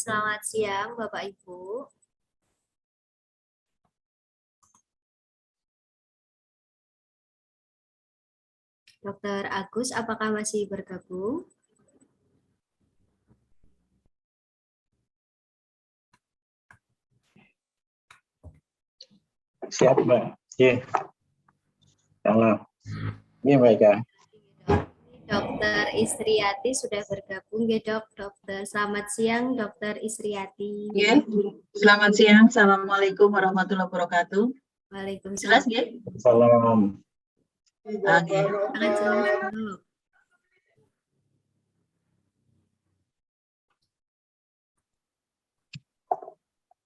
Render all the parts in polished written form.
Selamat siang, Bapak Ibu. Dr. Agus, apakah masih bergabung? Siap, Mbak. Iya. Halo. Iya, Mbak Ika. Dr. Isriati sudah bergabung, ya dok. Dokter, selamat siang, Dr. Isriati. Ya, selamat siang. Assalamualaikum warahmatullahi wabarakatuh. Waalaikumsalam. Jelas ya? Salam. Oke. Sangat jelas dulu.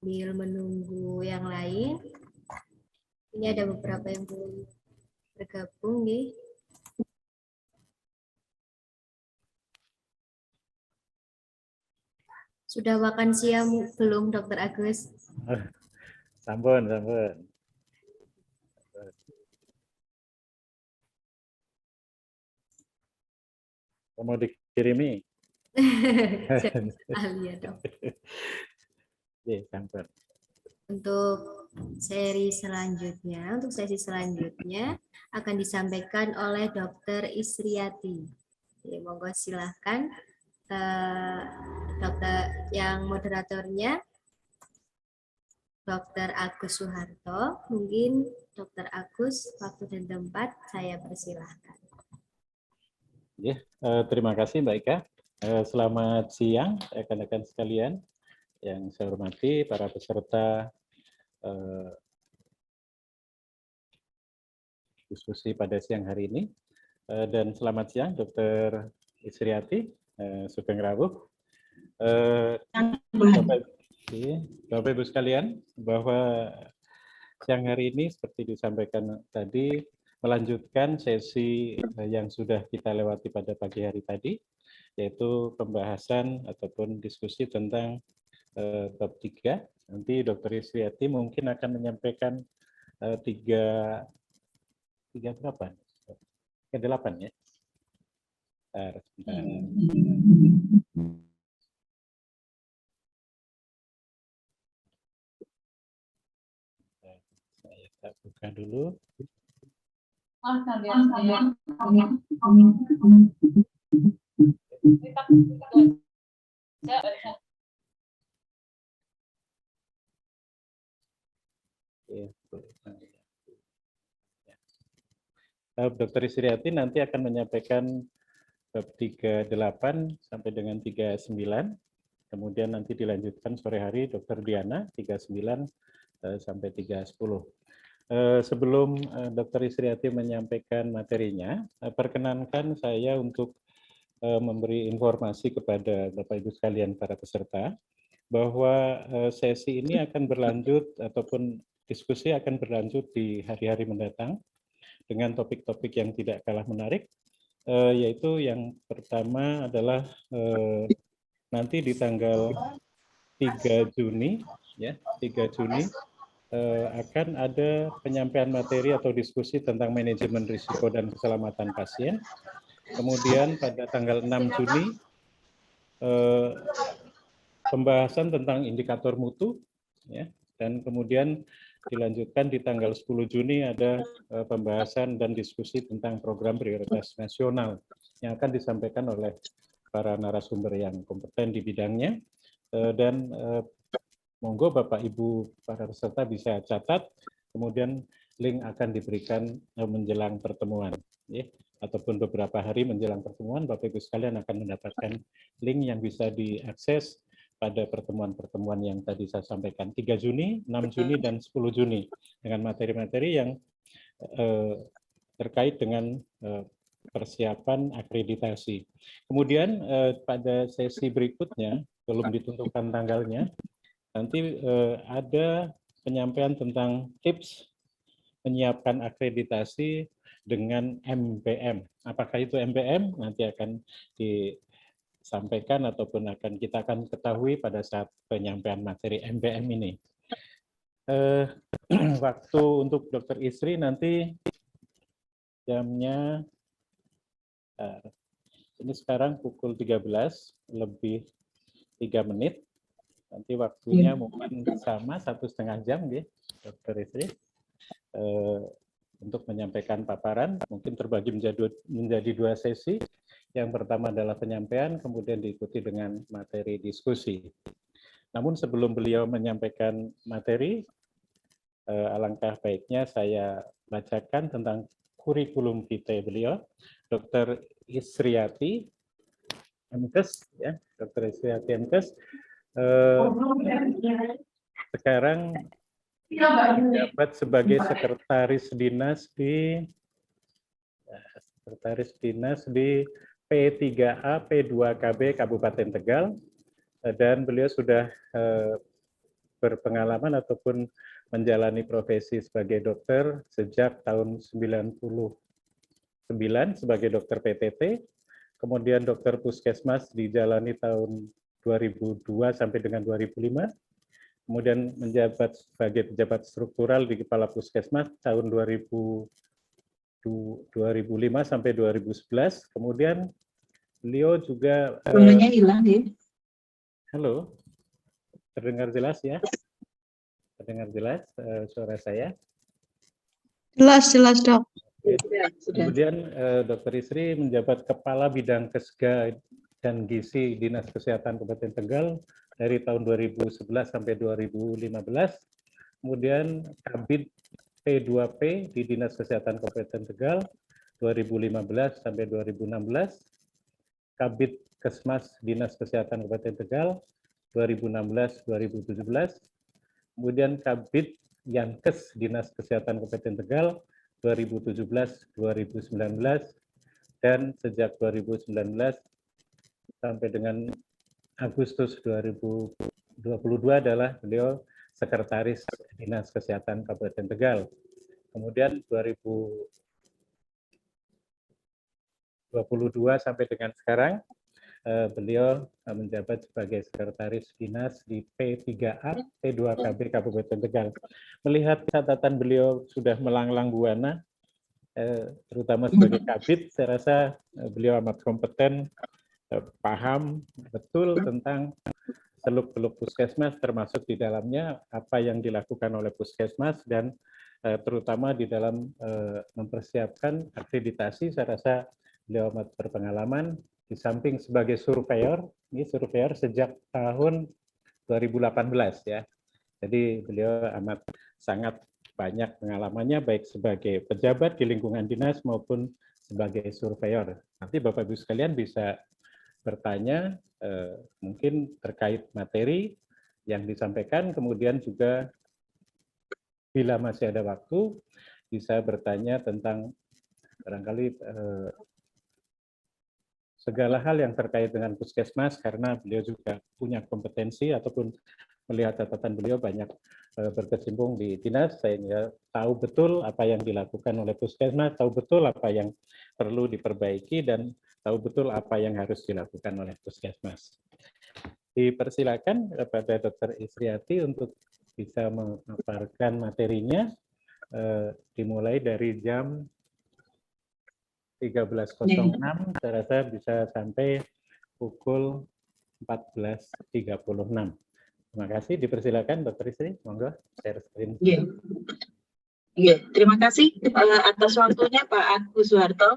Sambil menunggu yang lain. Ini ada beberapa yang belum bergabung nih. Sudah makan siang belum, Dr. Agus? Sampun, sampun. Mau dikirimi? Ya, dok. Iya, sampun. Untuk sesi selanjutnya akan disampaikan oleh Dr. Isriati. Jadi, monggo silahkan dokter yang moderatornya Dr. Agus Suharto. Mungkin Dr. Agus, waktu dan tempat saya persilahkan. Ya, terima kasih Mbak Ika. Selamat siang rekan-rekan sekalian yang saya hormati, para peserta diskusi pada siang hari ini. Dan selamat siang Dr. Isriati, Sugeng Rawuh. Bapak Ibu sekalian, bahwa siang hari ini seperti disampaikan tadi, melanjutkan sesi yang sudah kita lewati pada pagi hari tadi, yaitu pembahasan ataupun diskusi tentang bab 3. Nanti Dr. Isriati mungkin akan menyampaikan tiga berapa? Ke-8 ya. Sebentar. Saya buka dulu. Dr. Isriati nanti akan menyampaikan bab 38 sampai dengan 39. Kemudian nanti dilanjutkan sore hari Dr. Diana 39 sampai 310. Sebelum Dr. Isriati menyampaikan materinya, perkenankan saya untuk memberi informasi kepada Bapak Ibu sekalian para peserta bahwa sesi ini akan berlanjut ataupun diskusi akan berlanjut di hari-hari mendatang dengan topik-topik yang tidak kalah menarik, yaitu yang pertama adalah nanti di tanggal 3 Juni, ya, 3 Juni akan ada penyampaian materi atau diskusi tentang manajemen risiko dan keselamatan pasien. Kemudian pada tanggal 6 Juni, pembahasan tentang indikator mutu, ya, dan kemudian dilanjutkan di tanggal 10 Juni ada pembahasan dan diskusi tentang program prioritas nasional yang akan disampaikan oleh para narasumber yang kompeten di bidangnya. Dan monggo Bapak Ibu para peserta bisa catat, kemudian link akan diberikan menjelang pertemuan, ya, ataupun beberapa hari menjelang pertemuan, Bapak Ibu sekalian akan mendapatkan link yang bisa diakses pada pertemuan-pertemuan yang tadi saya sampaikan, 3 Juni, 6 Juni, dan 10 Juni, dengan materi-materi yang terkait dengan persiapan akreditasi. Kemudian pada sesi berikutnya, belum ditentukan tanggalnya, nanti ada penyampaian tentang tips menyiapkan akreditasi dengan MBM. Apakah itu MBM? Nanti akan disampaikan ataupun kita akan ketahui pada saat penyampaian materi MBM ini. Waktu untuk Dr. Isri nanti jamnya, ini sekarang pukul 13 lebih 3 menit. Nanti waktunya mungkin sama 1,5 jam, ya, Dokter Isri, untuk menyampaikan paparan. Mungkin terbagi menjadi 2 sesi. Yang pertama adalah penyampaian, kemudian diikuti dengan materi diskusi. Namun sebelum beliau menyampaikan materi, alangkah baiknya saya bacakan tentang kurikulum vitae beliau, Dr. Isriati MKes, ya, Dr. Isriati MKes. Sekarang menjabat sebagai sekretaris dinas di P3A P2KB Kabupaten Tegal, dan beliau sudah berpengalaman ataupun menjalani profesi sebagai dokter sejak tahun 99 sebagai dokter PTT, kemudian dokter puskesmas dijalani tahun 2002 sampai dengan 2005, kemudian menjabat sebagai pejabat struktural di Kepala Puskesmas tahun 2005 sampai 2011, kemudian beliau juga... Suaranya hilang, ya? Halo, terdengar jelas ya? Terdengar jelas suara saya? Jelas, Dok. Kemudian Dr. Isri menjabat Kepala Bidang Kesga dan Gizi Dinas Kesehatan Kabupaten Tegal dari tahun 2011 sampai 2015. Kemudian Kabid P2P di Dinas Kesehatan Kabupaten Tegal 2015 sampai 2016. Kabid Kesmas Dinas Kesehatan Kabupaten Tegal 2016-2017. Kemudian Kabid Yankes Dinas Kesehatan Kabupaten Tegal 2017-2019, dan sejak 2019 sampai dengan Agustus 2022 adalah beliau Sekretaris Dinas Kesehatan Kabupaten Tegal. Kemudian 2022 sampai dengan sekarang beliau menjabat sebagai Sekretaris Dinas di P3A P2KB Kabupaten Tegal. Melihat catatan beliau sudah melanglang buana, terutama sebagai Kabid, saya rasa beliau amat kompeten, paham betul tentang seluk-beluk puskesmas, termasuk di dalamnya apa yang dilakukan oleh puskesmas, dan terutama di dalam mempersiapkan akreditasi. Saya rasa beliau amat berpengalaman. Di samping sebagai surveyor, ini surveyor sejak tahun 2018 ya. Jadi beliau amat sangat banyak pengalamannya baik sebagai pejabat di lingkungan dinas maupun sebagai surveyor. Nanti Bapak Ibu sekalian bisa bertanya mungkin terkait materi yang disampaikan, kemudian juga bila masih ada waktu bisa bertanya tentang barangkali segala hal yang terkait dengan puskesmas, karena beliau juga punya kompetensi ataupun melihat catatan beliau banyak berkecimpung di dinas, sehingga tahu betul apa yang dilakukan oleh puskesmas, tahu betul apa yang perlu diperbaiki, dan tahu betul apa yang harus dilakukan oleh puskesmas. Dipersilakan kepada Dr. Isriati untuk bisa memaparkan materinya, dimulai dari jam 13.06, saya rasa bisa sampai pukul 14.36. Terima kasih, dipersilakan Dr. Isri, monggo share screen. Iya, terima kasih atas waktunya Pak Agus Suharto,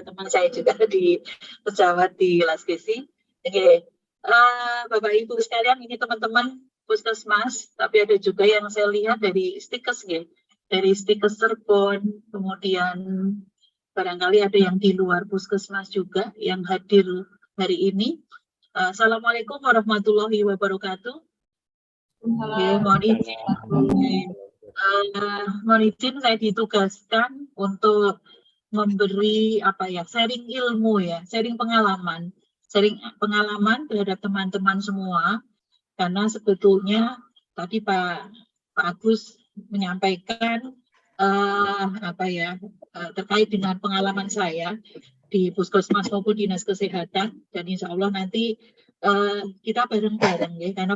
teman saya juga di pesawat di Laskesi. Bapak Ibu sekalian, ini teman-teman puskesmas, tapi ada juga yang saya lihat dari stikers, dari stikers Cirebon, kemudian barangkali ada yang di luar puskesmas juga yang hadir hari ini. Assalamualaikum warahmatullahi wabarakatuh. Mohon izin saya ditugaskan untuk memberi sharing ilmu sharing pengalaman terhadap teman-teman semua, karena sebetulnya tadi Pak Agus menyampaikan terkait dengan pengalaman saya di puskesmas maupun dinas kesehatan, dan insya Allah nanti kita bareng-bareng karena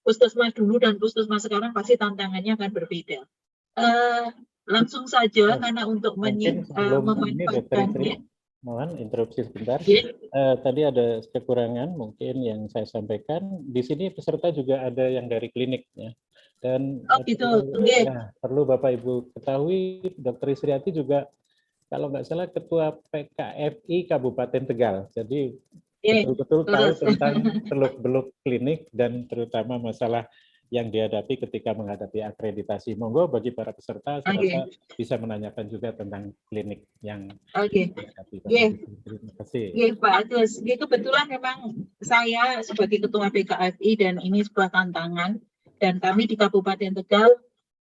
puskesmas dulu dan puskesmas sekarang pasti tantangannya akan berbeda. Langsung saja, karena untuk memanfaatkan Mohon interupsi sebentar. Nggih. Tadi ada kekurangan mungkin yang saya sampaikan. Di sini peserta juga ada yang dari klinik ya. Dan Oh gitu. Nggih. perlu Bapak Ibu ketahui, Dr. Isriati juga kalau nggak salah Ketua PKFI Kabupaten Tegal. Jadi betul-betul tahu tentang seluk-beluk klinik dan terutama masalah yang dihadapi ketika menghadapi akreditasi. Monggo bagi para peserta, saya rasa bisa menanyakan juga tentang klinik yang dihadapi. Terima kasih. Pak Agus, kebetulan memang saya sebagai Ketua PKFI dan ini sebuah tantangan, dan kami di Kabupaten Tegal,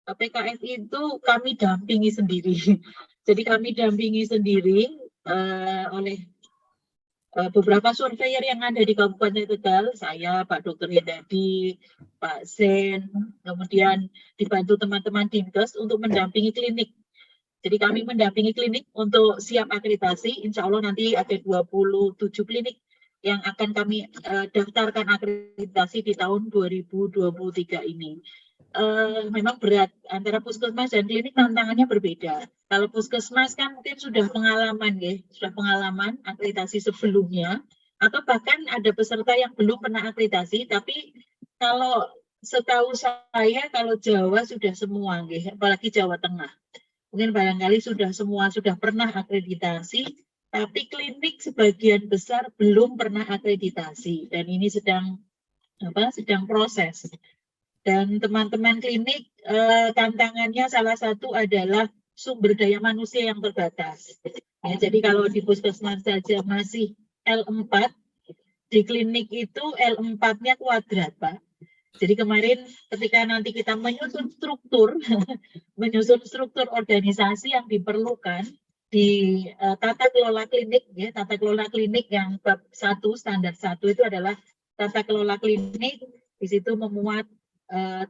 PKFI itu kami dampingi sendiri. Jadi kami dampingi sendiri oleh beberapa surveyor yang ada di Kabupaten Tegal, saya, Pak Dr. Hendadi, Pak Zen, kemudian dibantu teman-teman Dinkes untuk mendampingi klinik. Jadi kami mendampingi klinik untuk siap akreditasi, insya Allah nanti ada 27 klinik yang akan kami daftarkan akreditasi di tahun 2023 ini. Memang berat, antara puskesmas dan klinik tantangannya berbeda. Kalau puskesmas kan mungkin sudah pengalaman ya, sudah pengalaman akreditasi sebelumnya, atau bahkan ada peserta yang belum pernah akreditasi, tapi kalau setahu saya kalau Jawa sudah semua, ya, apalagi Jawa Tengah. Mungkin barangkali sudah pernah akreditasi, tapi klinik sebagian besar belum pernah akreditasi, dan ini sedang proses. Dan teman-teman klinik, tantangannya salah satu adalah sumber daya manusia yang terbatas. Ya, jadi kalau di puskesmas saja masih L4, di klinik itu L4-nya kuadrat, Pak. Jadi kemarin ketika nanti kita menyusun struktur, organisasi yang diperlukan di tata kelola klinik, ya, tata kelola klinik yang bab 1, standar 1 itu adalah tata kelola klinik, di situ memuat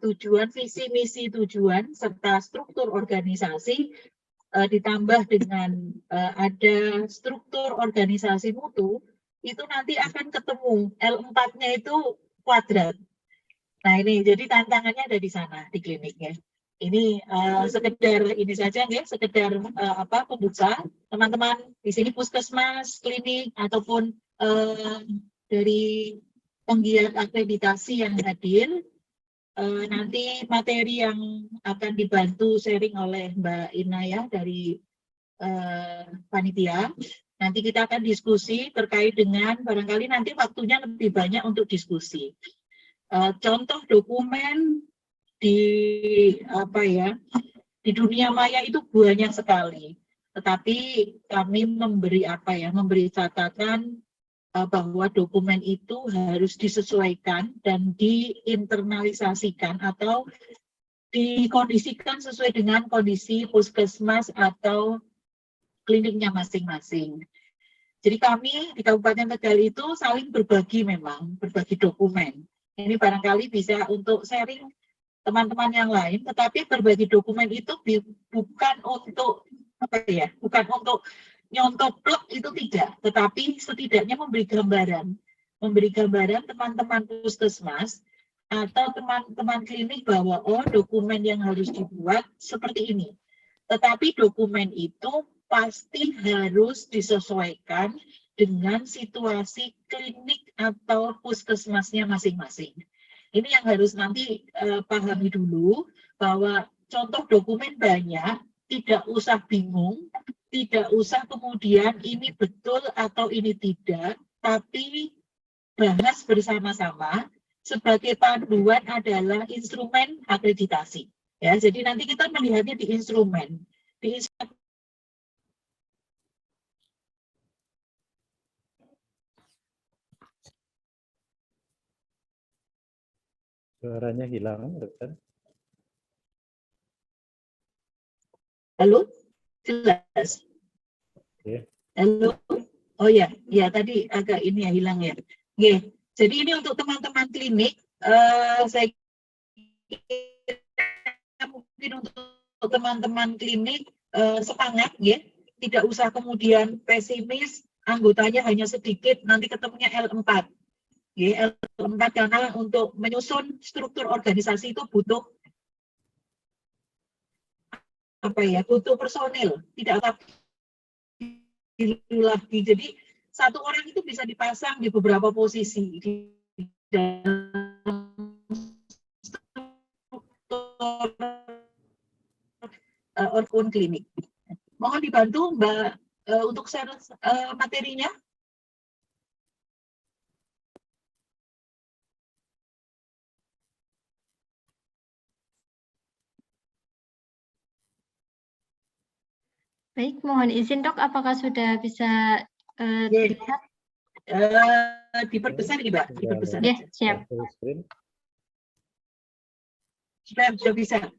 tujuan, visi, misi, tujuan, serta struktur organisasi, ditambah dengan ada struktur organisasi mutu, itu nanti akan ketemu L4-nya itu kuadrat. Nah ini, jadi tantangannya ada di sana, di kliniknya. Ini sekedar ini saja, ya, sekedar pembuka. Teman-teman di sini puskesmas, klinik, ataupun dari penggiat akreditasi yang hadir, nanti materi yang akan dibantu sharing oleh Mbak Ina ya dari panitia. Nanti kita akan diskusi terkait dengan barangkali nanti waktunya lebih banyak untuk diskusi. Contoh dokumen di di dunia maya itu banyak sekali. Tetapi kami memberi catatan bahwa dokumen itu harus disesuaikan dan diinternalisasikan atau dikondisikan sesuai dengan kondisi puskesmas atau kliniknya masing-masing. Jadi kami di Kabupaten Tegal itu saling berbagi dokumen. Ini barangkali bisa untuk sharing teman-teman yang lain, tetapi berbagi dokumen itu bukan untuk nyontok plek, itu tidak, tetapi setidaknya memberi gambaran teman-teman puskesmas atau teman-teman klinik bahwa dokumen yang harus dibuat seperti ini. Tetapi dokumen itu pasti harus disesuaikan dengan situasi klinik atau puskesmasnya masing-masing. Ini yang harus nanti pahami dulu, bahwa contoh dokumen banyak, tidak usah bingung, tidak usah kemudian ini betul atau ini tidak, tapi bahas bersama-sama. Sebagai panduan adalah instrumen akreditasi. Ya, jadi nanti kita melihatnya di instrumen. Suaranya hilang, dokter. Halo, jelas. Yeah. Halo, oh ya, tadi agak ini ya hilang ya. Oke, jadi ini untuk teman-teman klinik, saya kira mungkin untuk teman-teman klinik semangat ya, tidak usah kemudian pesimis, anggotanya hanya sedikit, nanti ketemunya L4. Ya, L4 karena untuk menyusun struktur organisasi itu butuh butuh personil, tidak lagi. Jadi satu orang itu bisa dipasang di beberapa posisi di dalam organ klinik. Mohon dibantu Mbak untuk share materinya. Baik, mohon izin dok, apakah sudah bisa dilihat? Diperbesar ini Mbak, diperbesar. Ya, siap. Sudah bisa.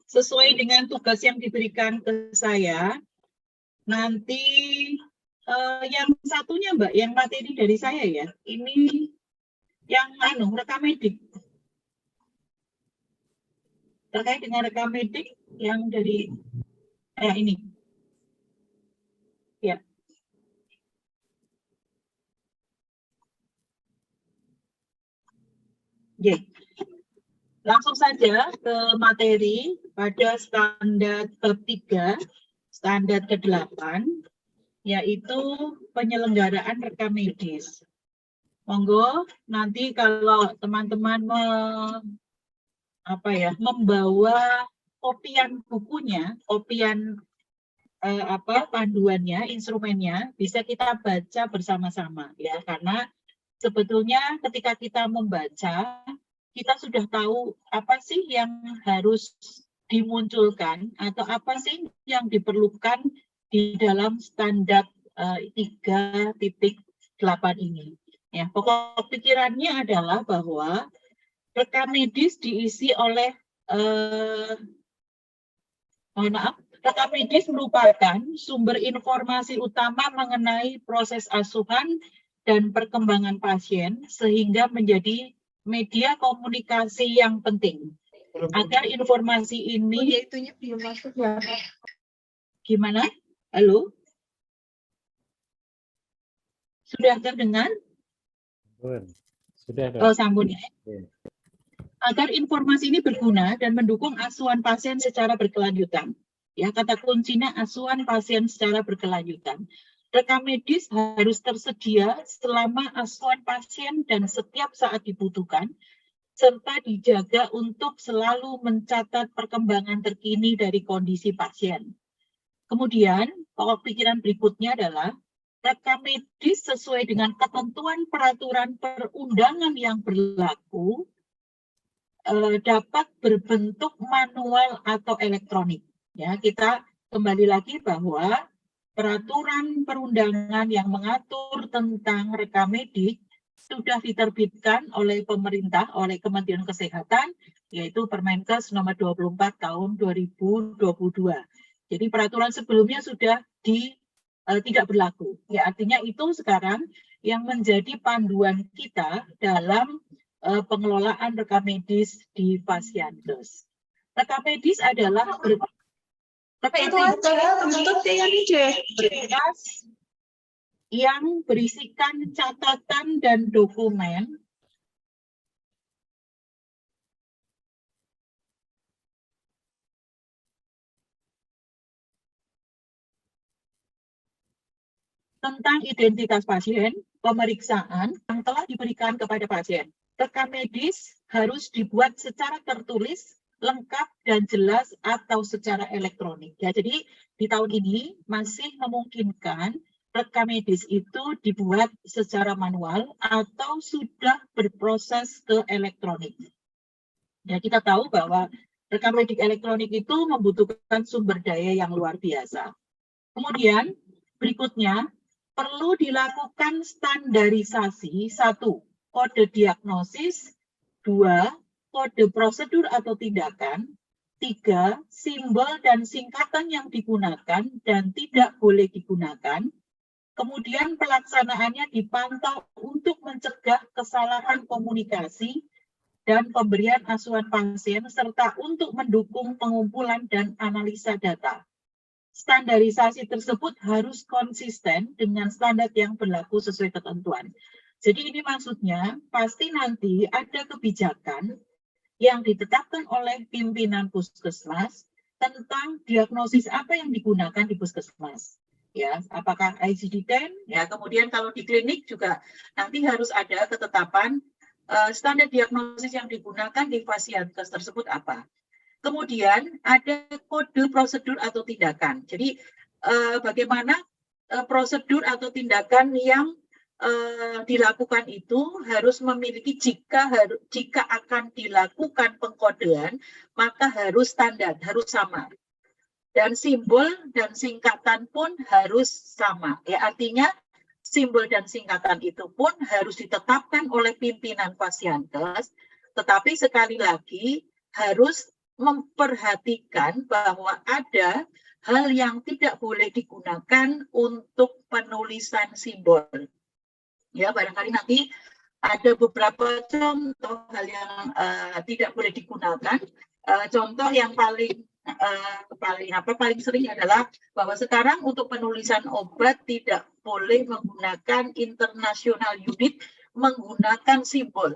Sesuai dengan tugas yang diberikan ke saya, nanti yang satunya Mbak, yang materi dari saya ya, ini yang rekam medik. Terkait dengan rekam medik yang dari ini. Ya. Langsung saja ke materi pada standar bab 3, standar ke-8, yaitu penyelenggaraan rekam medis. Monggo nanti kalau teman-teman membawa kopian bukunya, kopian panduannya, instrumennya, bisa kita baca bersama-sama ya, karena sebetulnya ketika kita membaca, kita sudah tahu apa sih yang harus dimunculkan atau apa sih yang diperlukan di dalam standar 3.8 ini. Ya, pokok pikirannya adalah bahwa rekam medis diisi oleh rekam medis merupakan sumber informasi utama mengenai proses asuhan dan perkembangan pasien sehingga menjadi media komunikasi yang penting agar informasi ini belum masuk ya. Gimana? Halo? Sudah terdengar? Sudah. Oh, sambung ya. Agar informasi ini berguna dan mendukung asuhan pasien secara berkelanjutan. Ya, kata kuncinya asuhan pasien secara berkelanjutan. Rekam medis harus tersedia selama asuhan pasien dan setiap saat dibutuhkan, serta dijaga untuk selalu mencatat perkembangan terkini dari kondisi pasien. Kemudian, pokok pikiran berikutnya adalah rekam medis sesuai dengan ketentuan peraturan perundangan yang berlaku dapat berbentuk manual atau elektronik. Ya, kita kembali lagi bahwa peraturan perundangan yang mengatur tentang rekam medik sudah diterbitkan oleh pemerintah, oleh Kementerian Kesehatan, yaitu Permenkes nomor 24 tahun 2022. Jadi peraturan sebelumnya sudah tidak berlaku. Ya, artinya itu sekarang yang menjadi panduan kita dalam pengelolaan rekam medis di Pasienkes. Rekam medis adalah berkas yang berisikan catatan dan dokumen tentang identitas pasien, pemeriksaan yang telah diberikan kepada pasien. Rekam medis harus dibuat secara tertulis, lengkap dan jelas atau secara elektronik. Ya, jadi di tahun ini masih memungkinkan rekam medis itu dibuat secara manual atau sudah berproses ke elektronik. Ya, kita tahu bahwa rekam medik elektronik itu membutuhkan sumber daya yang luar biasa. Kemudian berikutnya perlu dilakukan standarisasi 1. Kode diagnosis, 2. Kode prosedur atau tindakan, 3. Simbol dan singkatan yang digunakan dan tidak boleh digunakan. Kemudian pelaksanaannya dipantau untuk mencegah kesalahan komunikasi dan pemberian asuhan pasien serta untuk mendukung pengumpulan dan analisa data. Standarisasi tersebut harus konsisten dengan standar yang berlaku sesuai ketentuan. Jadi ini maksudnya pasti nanti ada kebijakan yang ditetapkan oleh pimpinan puskesmas tentang diagnosis apa yang digunakan di puskesmas. Ya, apakah ICD-10? Ya, kemudian kalau di klinik juga nanti harus ada ketetapan standar diagnosis yang digunakan di Fasiankes tersebut apa. Kemudian ada kode prosedur atau tindakan. Jadi bagaimana prosedur atau tindakan yang dilakukan itu harus memiliki jika akan dilakukan pengkodean maka harus standar, harus sama. Dan simbol dan singkatan pun harus sama. Ya, artinya simbol dan singkatan itu pun harus ditetapkan oleh pimpinan Fasiankes, tetapi sekali lagi harus memperhatikan bahwa ada hal yang tidak boleh digunakan untuk penulisan simbol. Ya, barangkali nanti ada beberapa contoh hal yang tidak boleh digunakan. Contoh yang paling sering adalah bahwa sekarang untuk penulisan obat tidak boleh menggunakan international unit menggunakan simbol,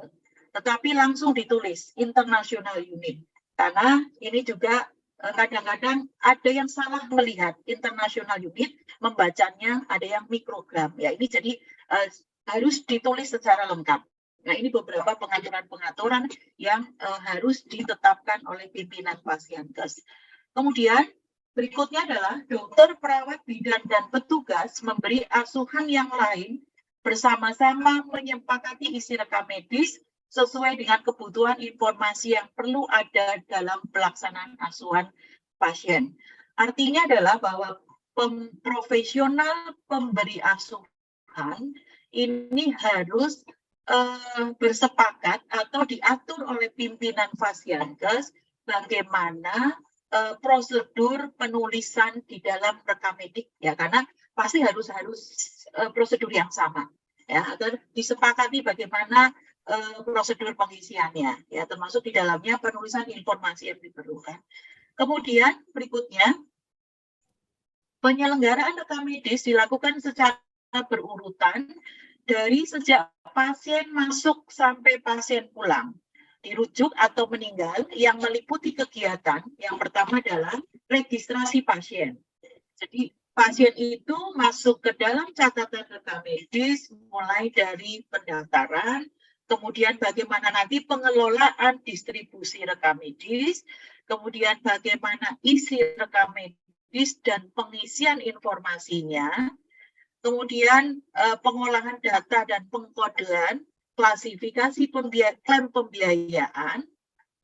tetapi langsung ditulis international unit. Karena ini juga kadang-kadang ada yang salah melihat international unit, membacanya ada yang mikrogram. Ya, ini jadi harus ditulis secara lengkap. Nah, ini beberapa pengaturan-pengaturan yang harus ditetapkan oleh pimpinan Fasiankes. Kemudian berikutnya adalah dokter, perawat, bidan, dan petugas memberi asuhan yang lain bersama-sama menyepakati isi rekam medis sesuai dengan kebutuhan informasi yang perlu ada dalam pelaksanaan asuhan pasien. Artinya adalah bahwa profesional pemberi asuhan ini harus bersepakat atau diatur oleh pimpinan Fasiankes bagaimana prosedur penulisan di dalam rekam medik, ya, karena pasti harus prosedur yang sama, ya, agar disepakati bagaimana prosedur pengisiannya, ya, termasuk di dalamnya penulisan informasi yang diperlukan. Kemudian berikutnya, penyelenggaraan rekam medis dilakukan secara berurutan dari sejak pasien masuk sampai pasien pulang, dirujuk atau meninggal, yang meliputi kegiatan yang pertama adalah registrasi pasien. Jadi pasien itu masuk ke dalam catatan rekam medis mulai dari pendaftaran, kemudian bagaimana nanti pengelolaan distribusi rekam medis, kemudian bagaimana isi rekam medis dan pengisian informasinya, kemudian pengolahan data dan pengkodean, klasifikasi klaim pembiayaan,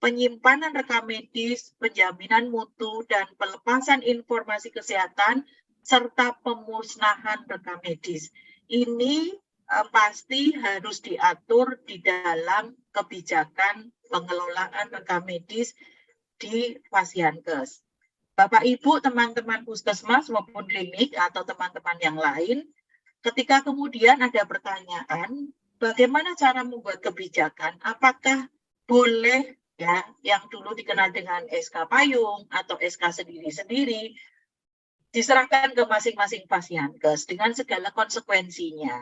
penyimpanan rekam medis, penjaminan mutu, dan pelepasan informasi kesehatan, serta pemusnahan rekam medis. Ini pasti harus diatur di dalam kebijakan pengelolaan rekam medis di Fasiankes. Bapak, Ibu, teman-teman puskesmas maupun klinik atau teman-teman yang lain, ketika kemudian ada pertanyaan, bagaimana cara membuat kebijakan? Apakah boleh, ya, yang dulu dikenal dengan SK payung atau SK sendiri-sendiri, diserahkan ke masing-masing Fasiankes dengan segala konsekuensinya.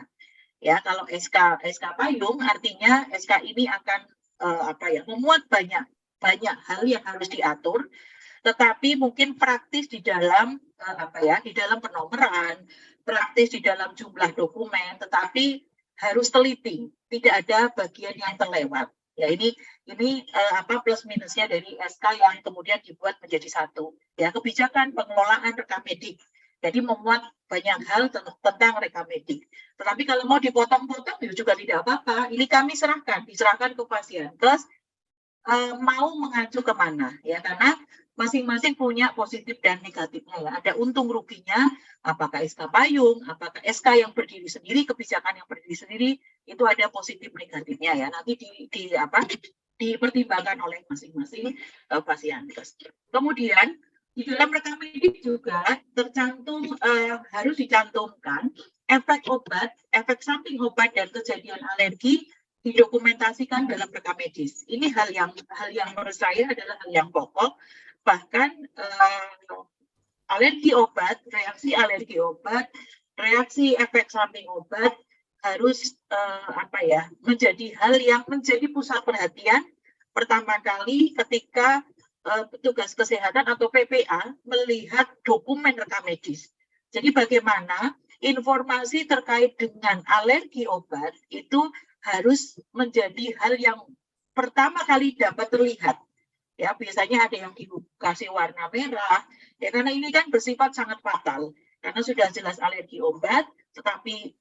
Ya, kalau SK payung artinya SK ini akan memuat banyak hal yang harus diatur, tetapi mungkin praktis di dalam di dalam penomoran, praktis di dalam jumlah dokumen, tetapi harus teliti, tidak ada bagian yang terlewat. Ya, ini plus minusnya dari SK yang kemudian dibuat menjadi satu. Ya, kebijakan pengelolaan rekam medik. Jadi memuat banyak hal tentang rekam medik. Tetapi kalau mau dipotong-potong juga tidak apa-apa. Ini kami diserahkan ke Fasiankes mau mengacu kemana, ya, karena masing-masing punya positif dan negatifnya, ya. Ada untung ruginya, apakah SK payung, apakah SK yang berdiri sendiri, kebijakan yang berdiri sendiri, itu ada positif negatifnya, ya. Nanti dipertimbangkan oleh masing-masing Fasiankes. Kemudian di dalam rekam medik juga tercantum harus dicantumkan efek obat, efek samping obat dan kejadian alergi didokumentasikan dalam rekam medis. Ini hal yang menurut saya adalah hal yang pokok. Bahkan alergi obat, reaksi alergi obat, reaksi efek samping obat harus menjadi hal yang menjadi pusat perhatian pertama kali ketika petugas kesehatan atau PPA melihat dokumen rekam medis. Jadi bagaimana informasi terkait dengan alergi obat itu harus menjadi hal yang pertama kali dapat terlihat. Ya, biasanya ada yang dikasih warna merah, ya karena ini kan bersifat sangat fatal. Karena sudah jelas alergi obat, tetapi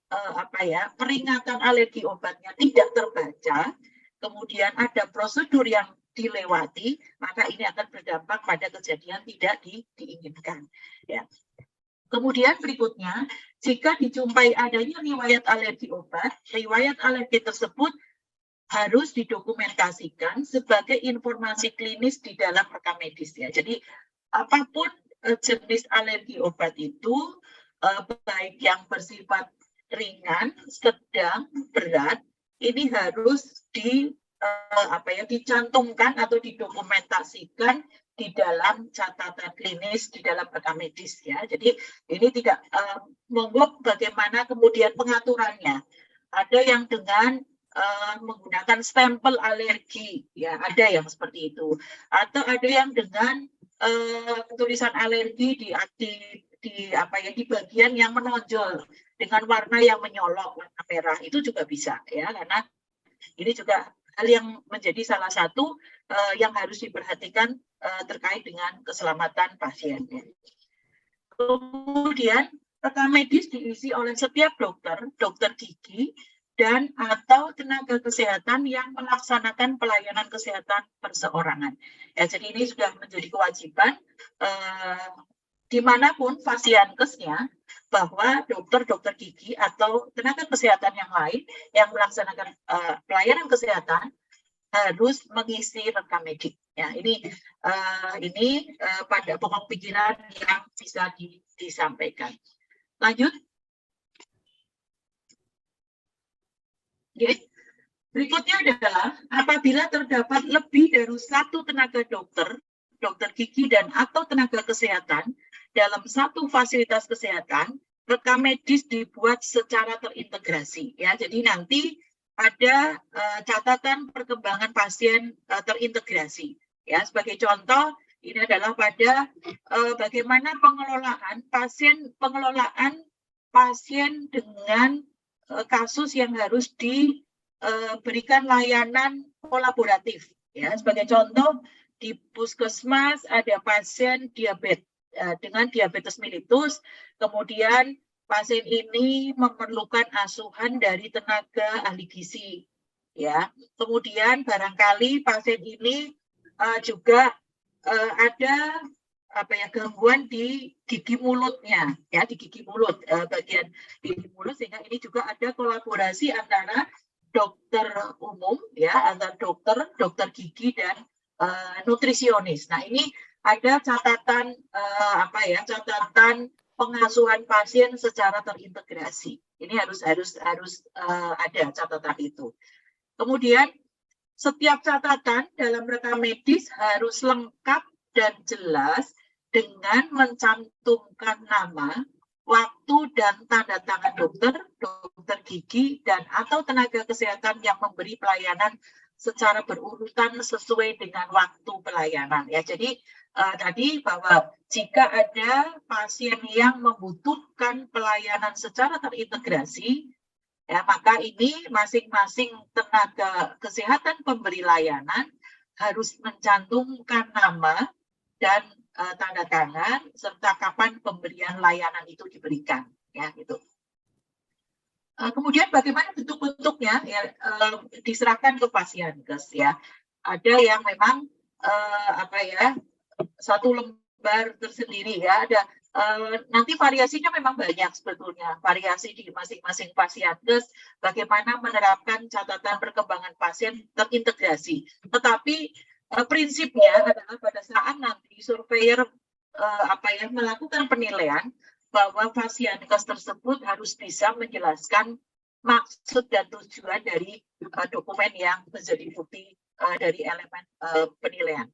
peringatan alergi obatnya tidak terbaca, kemudian ada prosedur yang dilewati, maka ini akan berdampak pada kejadian tidak diinginkan. Ya. Kemudian berikutnya, jika dijumpai adanya riwayat alergi obat, riwayat alergi tersebut harus didokumentasikan sebagai informasi klinis di dalam rekam medis ya. Jadi apapun jenis alergi obat itu, baik yang bersifat ringan, sedang, berat, ini harus dicantumkan atau didokumentasikan di dalam catatan klinis di dalam rekam medis ya. Jadi ini tidak monggo bagaimana kemudian pengaturannya. Ada yang dengan menggunakan stempel alergi, ya ada yang seperti itu, atau ada yang dengan tulisan alergi di bagian yang menonjol dengan warna yang menyolok, warna merah, itu juga bisa ya, karena ini juga hal yang menjadi salah satu yang harus diperhatikan terkait dengan keselamatan pasien. Kemudian rekam medis diisi oleh setiap dokter gigi dan atau tenaga kesehatan yang melaksanakan pelayanan kesehatan perseorangan. Ya, jadi ini sudah menjadi kewajiban dimanapun fasiankesnya, bahwa dokter gigi atau tenaga kesehatan yang lain yang melaksanakan pelayanan kesehatan harus mengisi rekam medis. Ya, ini pada pokok pikiran yang bisa disampaikan. Lanjut. Berikutnya adalah apabila terdapat lebih dari satu tenaga dokter gigi dan atau tenaga kesehatan dalam satu fasilitas kesehatan, rekam medis dibuat secara terintegrasi. Ya, jadi nanti ada catatan perkembangan pasien terintegrasi. Ya, sebagai contoh ini adalah pada bagaimana pengelolaan pasien dengan kasus yang harus diberikan layanan kolaboratif. Ya, sebagai contoh di puskesmas ada pasien diabetes dengan diabetes mellitus, kemudian pasien ini memerlukan asuhan dari tenaga ahli gizi. Ya, kemudian barangkali pasien ini juga ada gangguan di gigi mulutnya, ya, di gigi mulut, bagian gigi mulut, sehingga ini juga ada kolaborasi antara dokter umum, ya, antara dokter gigi dan nutrisionis. Nah, ini ada catatan catatan pengasuhan pasien secara terintegrasi. Ini harus ada catatan itu. Kemudian setiap catatan dalam rekam medis harus lengkap dan jelas dengan mencantumkan nama, waktu dan tanda tangan dokter gigi dan atau tenaga kesehatan yang memberi pelayanan secara berurutan sesuai dengan waktu pelayanan. Ya, jadi tadi bahwa jika ada pasien yang membutuhkan pelayanan secara terintegrasi, ya, maka ini masing-masing tenaga kesehatan pemberi layanan harus mencantumkan nama dan tanda tangan serta kapan pemberian layanan itu diberikan, ya, gitu. Kemudian bagaimana bentuk-bentuknya, ya, diserahkan ke fasiankes, ya. Ada yang memang satu lembar tersendiri, ya. Ada nanti variasinya memang banyak sebetulnya, variasi di masing-masing fasiankes bagaimana menerapkan catatan perkembangan pasien terintegrasi. Tetapi prinsipnya adalah pada saat nanti surveyor melakukan penilaian bahwa fasiankes tersebut harus bisa menjelaskan maksud dan tujuan dari dokumen yang menjadi bukti dari elemen penilaian.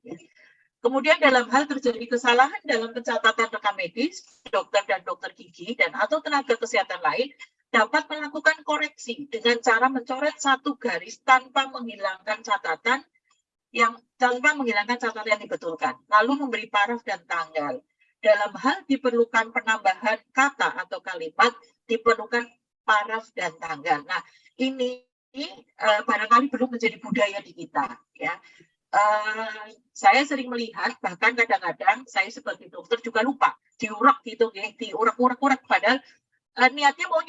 Kemudian dalam hal terjadi kesalahan dalam pencatatan rekam medis, dokter dan dokter gigi dan atau tenaga kesehatan lain dapat melakukan koreksi dengan cara mencoret satu garis tanpa menghilangkan catatan yang dibetulkan, lalu memberi paraf dan tanggal. Dalam hal diperlukan penambahan kata atau kalimat, diperlukan paraf dan tanggal. Nah, ini barangkali belum menjadi budaya di kita, ya. Saya sering melihat, bahkan kadang-kadang saya sebagai dokter juga lupa, diurak gitu, ya, diurak-urak, padahal niatnya mau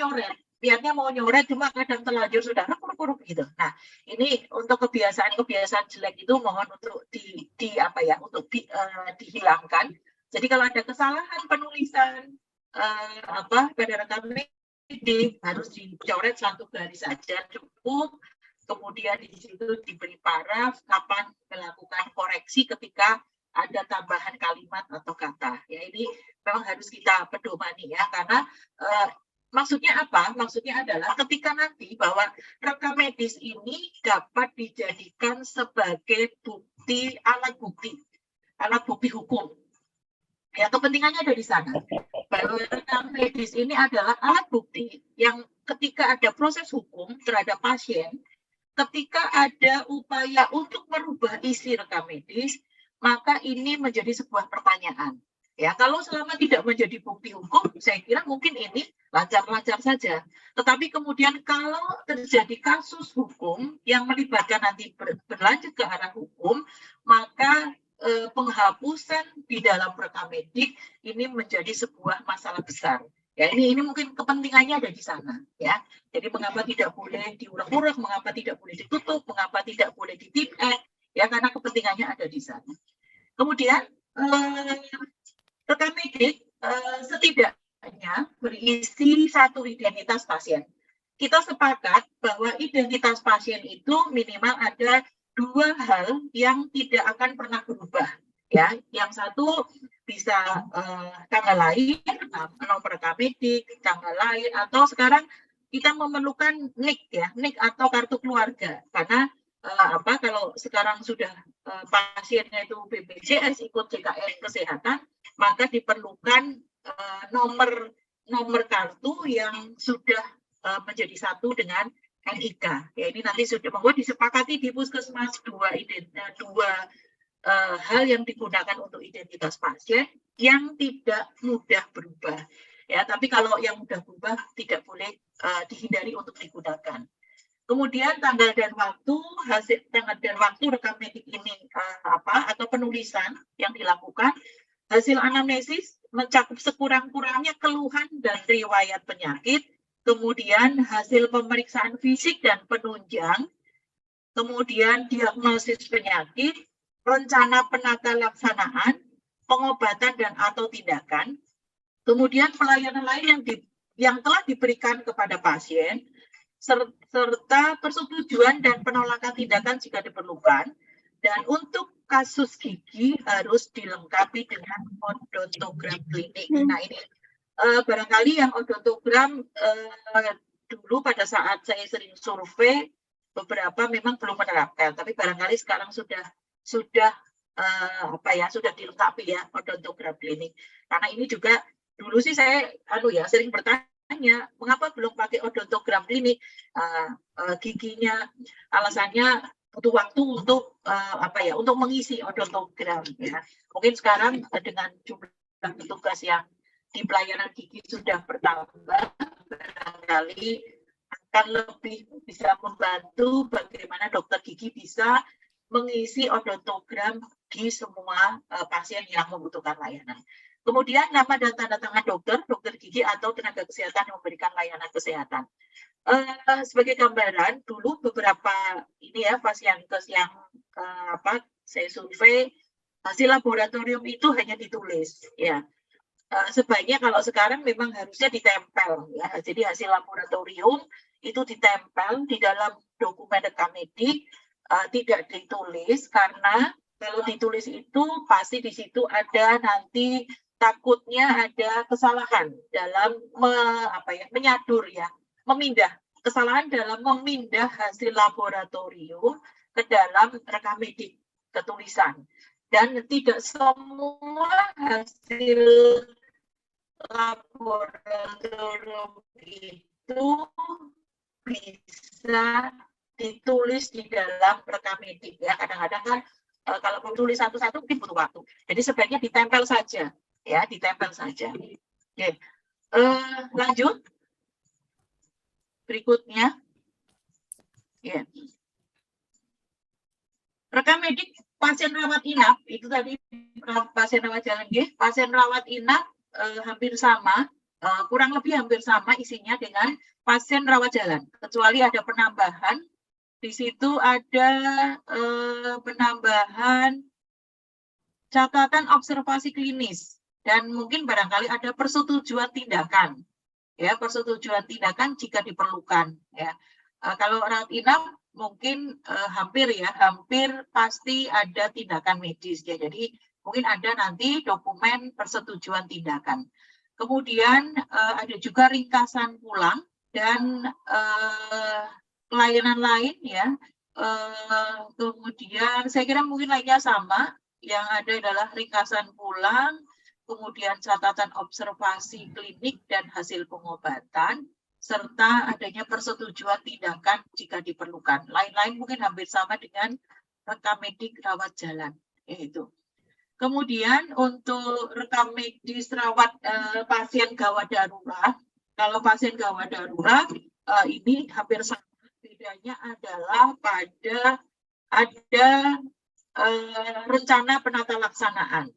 nyoret, cuma kadang terlanjur sudah ruk gitu. Nah, ini untuk kebiasaan jelek itu mohon untuk dihilangkan. Jadi kalau ada kesalahan penulisan pada rekam medik harus dicoret satu garis saja cukup. Kemudian di situ diberi paraf kapan melakukan koreksi ketika ada tambahan kalimat atau kata. Ya, ini memang harus kita pedomani, ya, karena maksudnya apa? Maksudnya adalah ketika nanti bahwa rekam medis ini dapat dijadikan sebagai alat bukti hukum. Ya, kepentingannya ada di sana. Bahwa rekam medis ini adalah alat bukti yang ketika ada proses hukum terhadap pasien, ketika ada upaya untuk merubah isi rekam medis, maka ini menjadi sebuah pertanyaan. Ya, kalau selama tidak menjadi bukti hukum, saya kira mungkin ini lancar-lancar saja. Tetapi kemudian kalau terjadi kasus hukum yang melibatkan nanti berlanjut ke arah hukum, maka penghapusan di dalam rekam medik ini menjadi sebuah masalah besar. Ya, ini mungkin kepentingannya ada di sana, ya. Jadi mengapa tidak boleh diurak-urak, mengapa tidak boleh ditutup, mengapa tidak boleh ditipek, ya, karena kepentingannya ada di sana. Kemudian rekam medik setidaknya berisi satu identitas pasien. Kita sepakat bahwa identitas pasien itu minimal ada dua hal yang tidak akan pernah berubah. Ya, yang satu bisa tanggal lahir, nomor rekam medik, tanggal lahir, atau sekarang kita memerlukan NIK, ya, NIK atau kartu keluarga, karena kalau sekarang sudah pasiennya itu BPJS ikut JKN kesehatan, maka diperlukan nomor kartu yang sudah menjadi satu dengan NIK. Ya, ini nanti sudah disepakati di puskesmas dua hal yang digunakan untuk identitas pasien yang tidak mudah berubah. Ya, tapi kalau yang mudah berubah tidak boleh dihindari untuk digunakan. Kemudian tanggal dan waktu rekam medik ini atau penulisan yang dilakukan, hasil anamnesis mencakup sekurang-kurangnya keluhan dan riwayat penyakit, kemudian hasil pemeriksaan fisik dan penunjang, kemudian diagnosis penyakit, rencana penata laksanaan, pengobatan dan atau tindakan, kemudian pelayanan lain yang telah diberikan kepada pasien, serta persetujuan dan penolakan tindakan jika diperlukan. Dan untuk kasus gigi harus dilengkapi dengan odontogram klinik. Nah, ini barangkali yang odontogram dulu pada saat saya sering survei beberapa memang belum menerapkan, tapi barangkali sekarang sudah dilengkapi, ya, odontogram klinik. Karena ini juga dulu sih saya sering bertanya, mengapa belum pakai odontogram klinik? Giginya alasannya butuh waktu untuk untuk mengisi odontogram, ya. Mungkin sekarang dengan jumlah petugas yang di pelayanan gigi sudah bertambah, barangkali akan lebih bisa membantu bagaimana dokter gigi bisa mengisi odontogram di semua pasien yang membutuhkan layanan. Kemudian nama dan tanda tangan dokter gigi atau tenaga kesehatan yang memberikan layanan kesehatan. Sebagai gambaran, dulu beberapa pasienkes yang saya survei, hasil laboratorium itu hanya ditulis, ya. Sebaiknya kalau sekarang memang harusnya ditempel, ya. Jadi hasil laboratorium itu ditempel di dalam dokumen rekam medik, tidak ditulis, karena kalau ditulis itu pasti di situ ada nanti takutnya ada kesalahan dalam menyadur, ya, kesalahan dalam memindah hasil laboratorium ke dalam rekam medik ketulisan. Dan tidak semua hasil laboratorium itu bisa ditulis di dalam rekamedik ya. Kadang-kadang kan kalau mau tulis satu-satu mungkin butuh waktu. Jadi sebaiknya ditempel saja ya, ditempel saja. Oke. Lanjut. Berikutnya. Ya. Rekamedik pasien rawat inap itu tadi pasien rawat jalan pasien rawat inap hampir sama, kurang lebih hampir sama isinya dengan pasien rawat jalan, kecuali ada penambahan. Di situ ada penambahan catatan observasi klinis dan mungkin barangkali ada persetujuan tindakan. Ya, persetujuan tindakan jika diperlukan. Ya, kalau rawat inap mungkin hampir pasti ada tindakan medis. Ya, jadi mungkin ada nanti dokumen persetujuan tindakan. Kemudian ada juga ringkasan pulang dan pelayanan lain ya. Kemudian saya kira mungkin lainnya sama. Yang ada adalah ringkasan pulang, kemudian catatan observasi klinik dan hasil pengobatan, serta adanya persetujuan tindakan jika diperlukan. Lain-lain mungkin hampir sama dengan rekam medik rawat jalan. Itu. Kemudian untuk rekam medis rawat pasien gawat darurat, kalau pasien gawat darurat ini hampir sama. Bedanya adalah pada ada rencana penata laksanaan.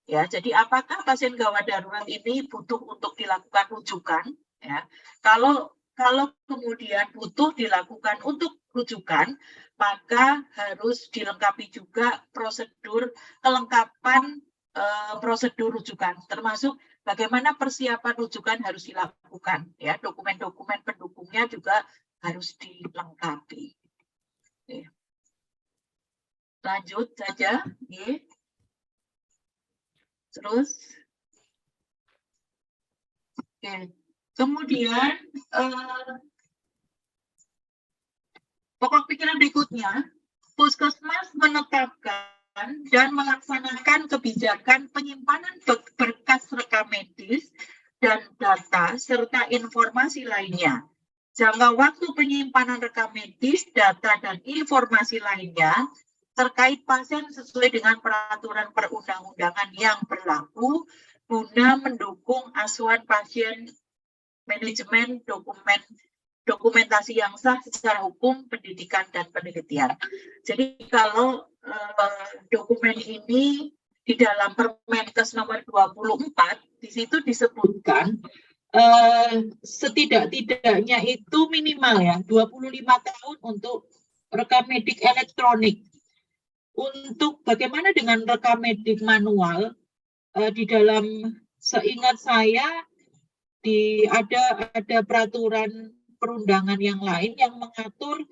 Ya, jadi apakah pasien gawat darurat ini butuh untuk dilakukan rujukan? Ya, kalau kemudian butuh dilakukan untuk rujukan, maka harus dilengkapi juga prosedur kelengkapan prosedur rujukan, termasuk bagaimana persiapan rujukan harus dilakukan. Ya, dokumen-dokumen pendukungnya juga harus dilengkapi. Oke. Lanjut saja. Oke. Terus, oke. Kemudian pokok pikiran berikutnya, Puskesmas menetapkan dan melaksanakan kebijakan penyimpanan berkas rekam medis dan data serta informasi lainnya. Jangka waktu penyimpanan rekam medis, data dan informasi lainnya terkait pasien sesuai dengan peraturan perundang-undangan yang berlaku guna mendukung asuhan pasien, manajemen dokumentasi yang sah secara hukum, pendidikan, dan penelitian. Jadi kalau dokumen ini di dalam Permenkes nomor 24, di situ disebutkan setidak-tidaknya itu minimal ya 25 tahun untuk rekam medik elektronik. Untuk bagaimana dengan rekam medik manual, di dalam seingat saya ada peraturan perundangan yang lain yang mengatur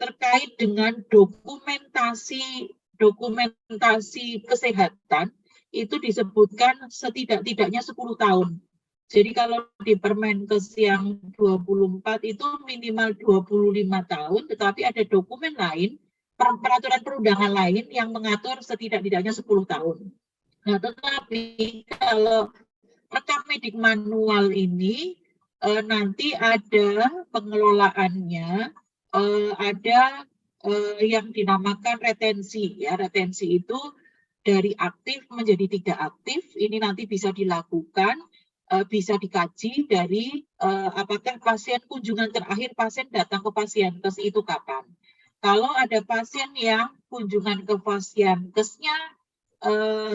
terkait dengan dokumentasi kesehatan itu disebutkan setidak-tidaknya 10 tahun. Jadi kalau di Permenkes yang 24 itu minimal 25 tahun, tetapi ada dokumen lain, peraturan perundangan lain yang mengatur setidak-tidaknya 10 tahun. Nah, tetapi kalau rekam medik manual ini nanti ada pengelolaannya, ada yang dinamakan retensi. Ya, retensi itu dari aktif menjadi tidak aktif. Ini nanti bisa dilakukan, bisa dikaji dari apakah pasien kunjungan terakhir pasien datang ke Pasienkes itu kapan. Kalau ada pasien yang kunjungan ke Pasienkesnya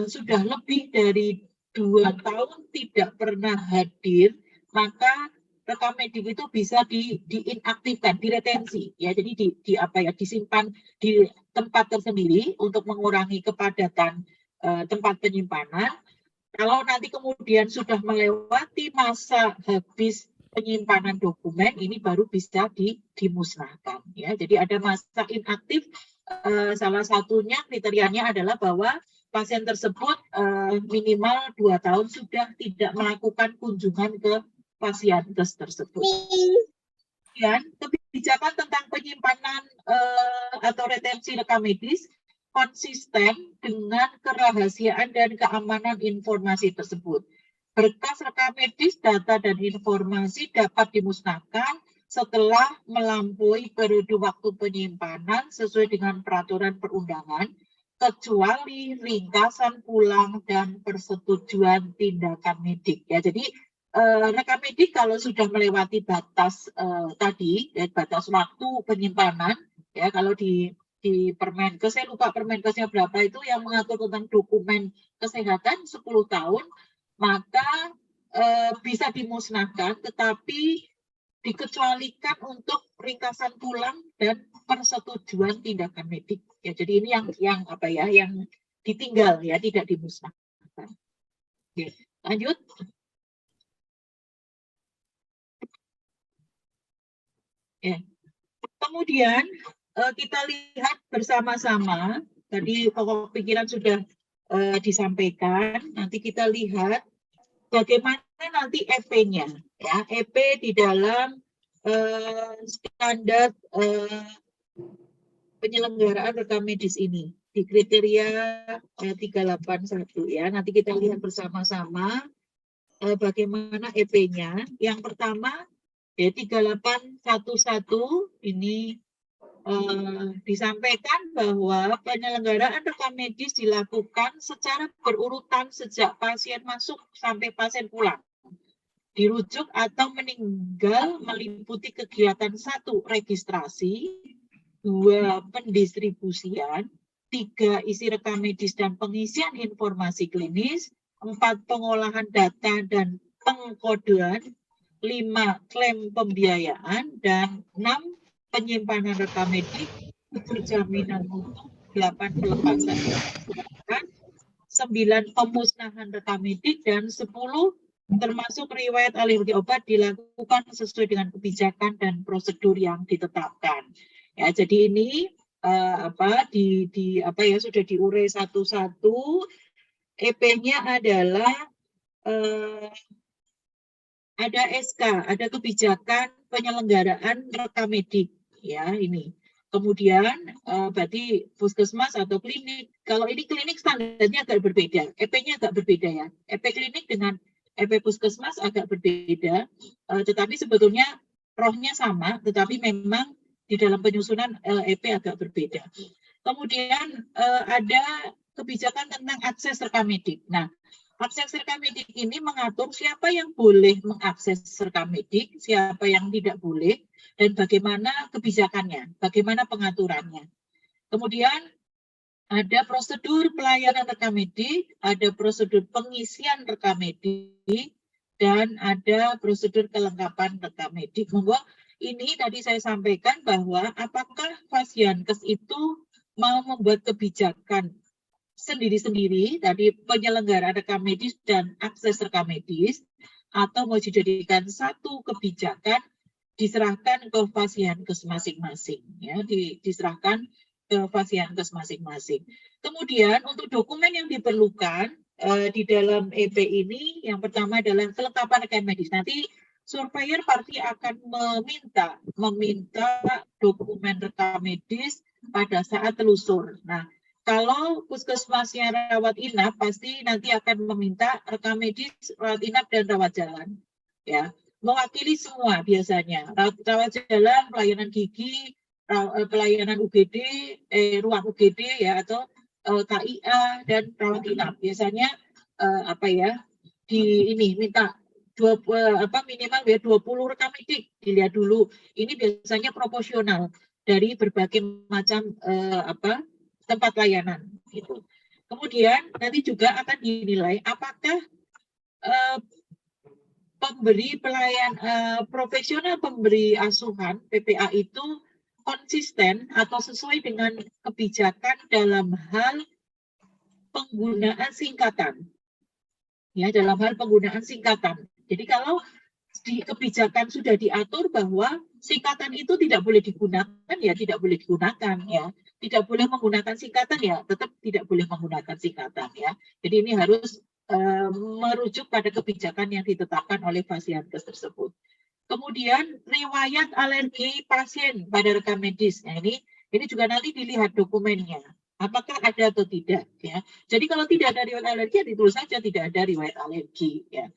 sudah lebih dari 2 tahun tidak pernah hadir, maka rekam medik itu bisa diinaktifkan, diretensi, ya. Jadi disimpan di tempat tersendiri untuk mengurangi kepadatan tempat penyimpanan. Kalau nanti kemudian sudah melewati masa habis penyimpanan dokumen, ini baru bisa dimusnahkan, ya. Jadi ada masa inaktif, salah satunya kriterianya adalah bahwa pasien tersebut minimal 2 tahun sudah tidak melakukan kunjungan ke Pasienkes tersebut. Dan kebijakan tentang penyimpanan atau retensi rekam medis konsisten dengan kerahasiaan dan keamanan informasi tersebut. Berkas rekam medis, data dan informasi dapat dimusnahkan setelah melampaui periode waktu penyimpanan sesuai dengan peraturan perundangan, kecuali ringkasan pulang dan persetujuan tindakan medik. Ya, jadi rekam medik kalau sudah melewati batas tadi, ya, batas waktu penyimpanan, ya kalau di Permenkes, saya lupa Permenkesnya berapa itu yang mengatur tentang dokumen kesehatan 10 tahun, maka bisa dimusnahkan, tetapi dikecualikan untuk ringkasan pulang dan persetujuan tindakan medik. Ya, jadi ini yang apa ya, yang ditinggal ya, tidak dimusnahkan. Oke, lanjut. Ya. Kemudian kita lihat bersama-sama, tadi pokok pikiran sudah disampaikan, nanti kita lihat bagaimana nanti EP-nya. Ya, EP di dalam standar penyelenggaraan rekam medis ini di kriteria 381 ya. Nanti kita lihat bersama-sama bagaimana EP-nya. Yang pertama ya 3811 ini disampaikan bahwa penyelenggaraan rekam medis dilakukan secara berurutan sejak pasien masuk sampai pasien pulang. Dirujuk atau meninggal meliputi kegiatan 1. Registrasi, 2. Pendistribusian, 3. Isi rekam medis dan pengisian informasi klinis, 4. Pengolahan data dan pengkodean, 5. Klaim pembiayaan, dan 6. Penyimpanan rekam medik, 7. Jaminan mutu, 8. Pelepasan, 9. Pemusnahan rekam medik, dan 10. Termasuk riwayat alergi obat dilakukan sesuai dengan kebijakan dan prosedur yang ditetapkan. Ya, jadi ini sudah diurai satu-satu. EP-nya adalah ada SK, ada kebijakan penyelenggaraan rekam medik. Ya, ini. Kemudian berarti puskesmas atau klinik. Kalau ini klinik standarnya agak berbeda, EP-nya agak berbeda ya. EP klinik dengan EP puskesmas agak berbeda, tetapi sebetulnya rohnya sama, tetapi memang di dalam penyusunan EP agak berbeda. Kemudian ada kebijakan tentang akses rekam medik. Nah, akses rekam medik ini mengatur siapa yang boleh mengakses rekam medik, siapa yang tidak boleh, dan bagaimana kebijakannya, bagaimana pengaturannya. Kemudian ada prosedur pelayanan rekam medik, ada prosedur pengisian rekam medik, dan ada prosedur kelengkapan rekam medik. Monggo, ini tadi saya sampaikan bahwa apakah Fasiankes itu mau membuat kebijakan sendiri-sendiri, tadi penyelenggaraan rekam medis dan akses rekam medis, atau mau dijadikan satu kebijakan, diserahkan ke Fasiankes masing-masing. Ya, diserahkan ke Fasiankes masing-masing. Kemudian untuk dokumen yang diperlukan di dalam EP ini, yang pertama adalah kelengkapan rekam medis. Nanti surveyor pasti akan meminta dokumen rekam medis pada saat telusur. Nah, kalau puskesmasnya rawat inap, pasti nanti akan meminta rekam medis rawat inap dan rawat jalan. Ya, mewakili semua biasanya. Rawat jalan, pelayanan gigi, pelayanan UGD, ruang UGD ya, atau KIA dan rawat inap. Biasanya minta minimal ya 20 rekam medik, dilihat dulu. Ini biasanya proporsional dari berbagai macam tempat layanan gitu. Kemudian nanti juga akan dinilai apakah profesional pemberi asuhan PPA itu konsisten atau sesuai dengan kebijakan dalam hal penggunaan singkatan. Ya, dalam hal penggunaan singkatan. Jadi kalau di kebijakan sudah diatur bahwa singkatan itu tidak boleh digunakan, ya tidak boleh digunakan ya. Tidak boleh menggunakan singkatan, ya tetap tidak boleh menggunakan singkatan ya. Jadi ini harus merujuk pada kebijakan yang ditetapkan oleh Fasiankes tersebut. Kemudian riwayat alergi pasien pada rekam medis. Nah, ini juga nanti dilihat dokumennya. Apakah ada atau tidak ya. Jadi kalau tidak ada riwayat alergi, ditulis saja tidak ada riwayat alergi ya.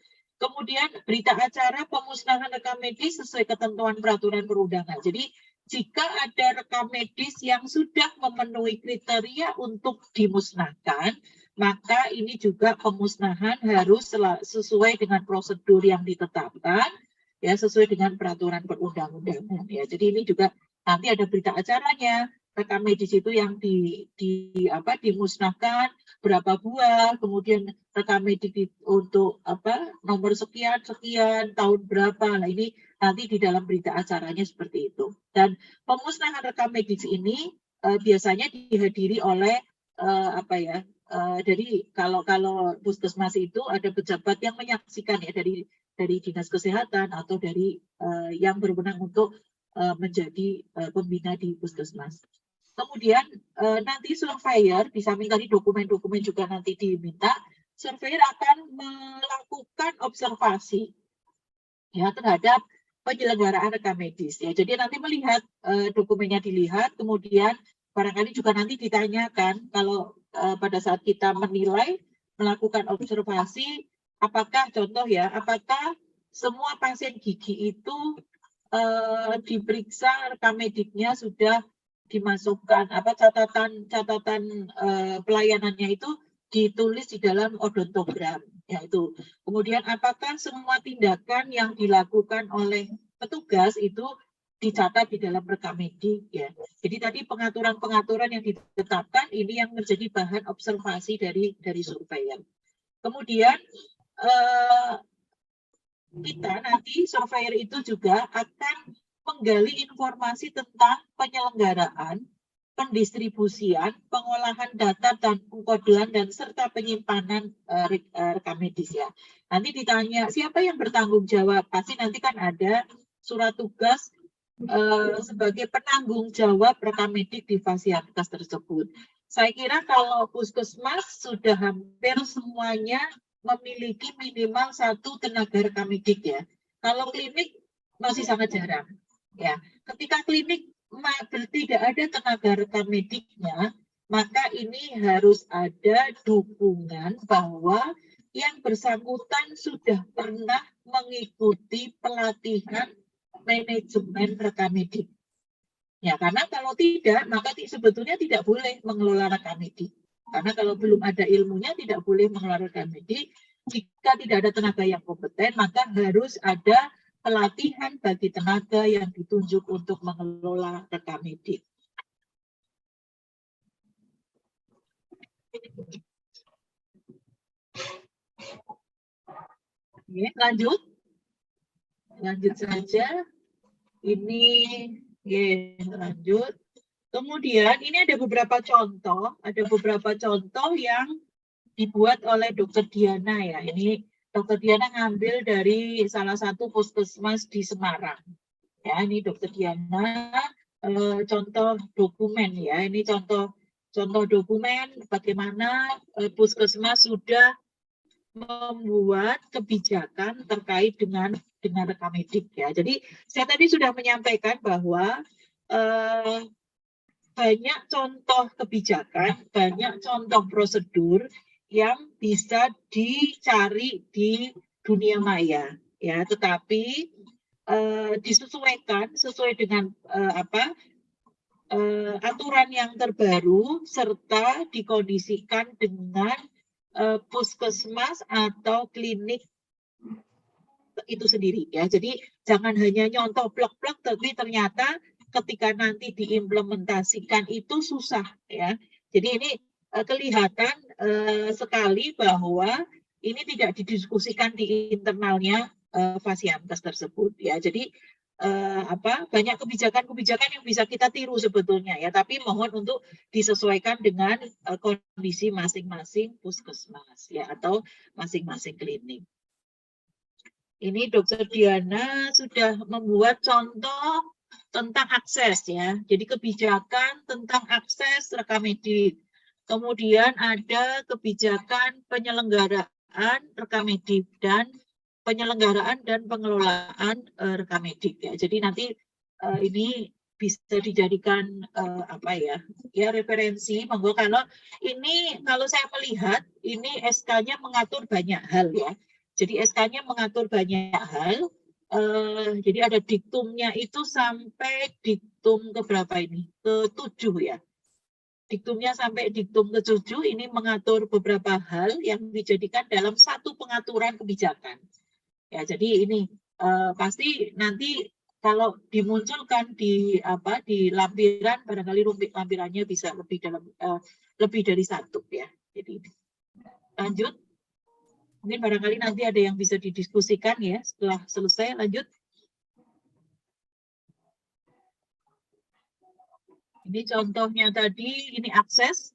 Kemudian berita acara pemusnahan rekam medis sesuai ketentuan peraturan perundangan. Jadi jika ada rekam medis yang sudah memenuhi kriteria untuk dimusnahkan, maka ini juga pemusnahan harus sesuai dengan prosedur yang ditetapkan, ya sesuai dengan peraturan perundang-undangan. Ya, jadi ini juga nanti ada berita acaranya. Rekam medis itu yang dimusnahkan berapa buah, kemudian rekam medik untuk nomor sekian tahun berapa. Nah ini nanti di dalam berita acaranya seperti itu. Dan pemusnahan rekam medis ini biasanya dihadiri oleh dari kalau puskesmas itu ada pejabat yang menyaksikan ya dari dinas kesehatan atau dari yang berwenang untuk menjadi pembina di puskesmas. Kemudian nanti surveyor, di samping tadi dokumen-dokumen juga nanti diminta, surveyor akan melakukan observasi ya terhadap penyelenggaraan rekam medis. Ya, jadi nanti melihat dokumennya dilihat, kemudian barangkali juga nanti ditanyakan kalau pada saat kita menilai, melakukan observasi, apakah contoh ya, apakah semua pasien gigi itu diperiksa rekam mediknya sudah dimasukkan catatan pelayanannya itu ditulis di dalam odontogram, yaitu kemudian apakah semua tindakan yang dilakukan oleh petugas itu dicatat di dalam rekam medik ya. Jadi tadi pengaturan-pengaturan yang ditetapkan ini yang menjadi bahan observasi dari surveyor. Kemudian kita nanti surveyor itu juga akan menggali informasi tentang penyelenggaraan, pendistribusian, pengolahan data dan pengkodean dan serta penyimpanan rekam medis ya. Nanti ditanya siapa yang bertanggung jawab, pasti nanti kan ada surat tugas sebagai penanggung jawab rekam medik di fasilitas tersebut. Saya kira kalau puskesmas sudah hampir semuanya memiliki minimal 1 tenaga rekam medik ya. Kalau klinik masih sangat jarang. Ya, ketika klinik tidak ada tenaga rekam mediknya, maka ini harus ada dukungan bahwa yang bersangkutan sudah pernah mengikuti pelatihan manajemen rekam medik. Ya, karena kalau tidak, maka sebetulnya tidak boleh mengelola rekam medik. Karena kalau belum ada ilmunya, tidak boleh mengelola rekam medik. Jika tidak ada tenaga yang kompeten, maka harus ada pelatihan bagi tenaga yang ditunjuk untuk mengelola rekam medik. Oke, lanjut saja. Ini lanjut. Kemudian ini ada beberapa contoh yang dibuat oleh Dr. Diana ya. Ini Dr. Diana ngambil dari salah satu puskesmas di Semarang. Ya, ini Dr. Diana contoh dokumen ya. Ini contoh dokumen bagaimana puskesmas sudah membuat kebijakan terkait dengan rekam medik ya. Jadi saya tadi sudah menyampaikan bahwa banyak contoh kebijakan, banyak contoh prosedur yang bisa dicari di dunia maya ya, tetapi disesuaikan sesuai dengan aturan yang terbaru serta dikondisikan dengan puskesmas atau klinik itu sendiri ya. Jadi jangan hanya nyontoh blok-blok tapi ternyata ketika nanti diimplementasikan itu susah ya. Jadi ini kelihatan sekali bahwa ini tidak didiskusikan di internalnya fasilitas tersebut ya. Jadi banyak kebijakan yang bisa kita tiru sebetulnya ya, tapi mohon untuk disesuaikan dengan kondisi masing-masing puskesmas ya atau masing-masing klinik. Ini Dr. Diana sudah membuat contoh tentang akses ya. Jadi kebijakan tentang akses rekam medik. Kemudian ada kebijakan penyelenggaraan rekam medik dan penyelenggaraan dan pengelolaan rekam medik ya. Jadi nanti ini bisa dijadikan referensi. Monggo kalau saya melihat ini SK-nya mengatur banyak hal ya. Jadi SK-nya mengatur banyak hal. Jadi ada diktumnya itu sampai diktum ke berapa ini? Ke-7 ya. Diktumnya sampai diktum ke-7 ini mengatur beberapa hal yang dijadikan dalam satu pengaturan kebijakan. Ya, jadi ini pasti nanti kalau dimunculkan di lampiran, barangkali lampirannya bisa lebih dari satu ya. Jadi lanjut, mungkin barangkali nanti ada yang bisa didiskusikan ya setelah selesai. Lanjut. Ini contohnya tadi, ini akses.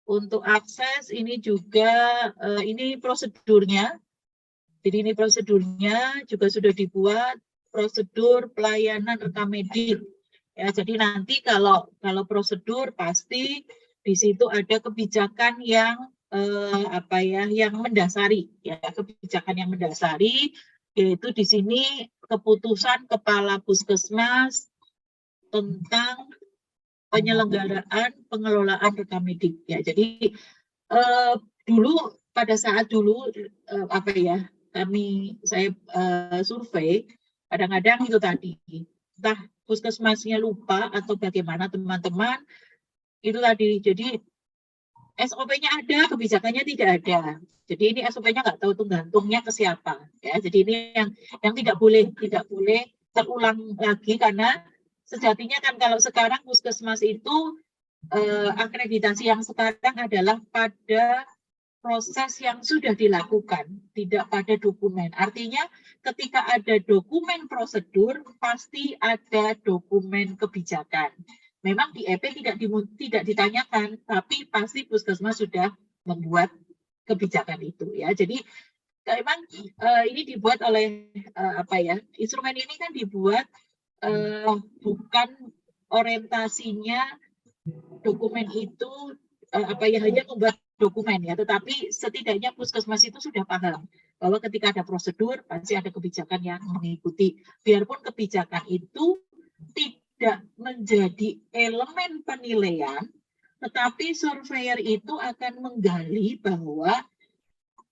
Untuk akses ini juga ini prosedurnya. Jadi ini prosedurnya juga sudah dibuat, prosedur pelayanan rekam medik. Ya, jadi nanti kalau prosedur pasti di situ ada kebijakan yang yang mendasari, ya, kebijakan yang mendasari, yaitu di sini keputusan Kepala Puskesmas tentang penyelenggaraan pengelolaan rekam medik. Ya, jadi dulu pada saat dulu saya survei, kadang-kadang itu tadi, entah puskesmasnya lupa atau bagaimana teman-teman, itu tadi, jadi SOP-nya ada, kebijakannya tidak ada. Jadi ini SOP-nya nggak tahu tuh gantungnya ke siapa. Ya, jadi ini yang tidak boleh terulang lagi, karena sejatinya kan kalau sekarang puskesmas itu akreditasi yang sekarang adalah pada proses yang sudah dilakukan, tidak pada dokumen. Artinya ketika ada dokumen prosedur, pasti ada dokumen kebijakan. Memang di EP tidak ditanyakan, tapi pasti puskesmas sudah membuat kebijakan itu ya. Jadi memang ini dibuat oleh instrumen ini kan dibuat bukan orientasinya dokumen itu hanya membuat dokumen ya, tetapi setidaknya puskesmas itu sudah paham bahwa ketika ada prosedur pasti ada kebijakan yang mengikuti. Biarpun kebijakan itu tidak menjadi elemen penilaian, tetapi surveyor itu akan menggali bahwa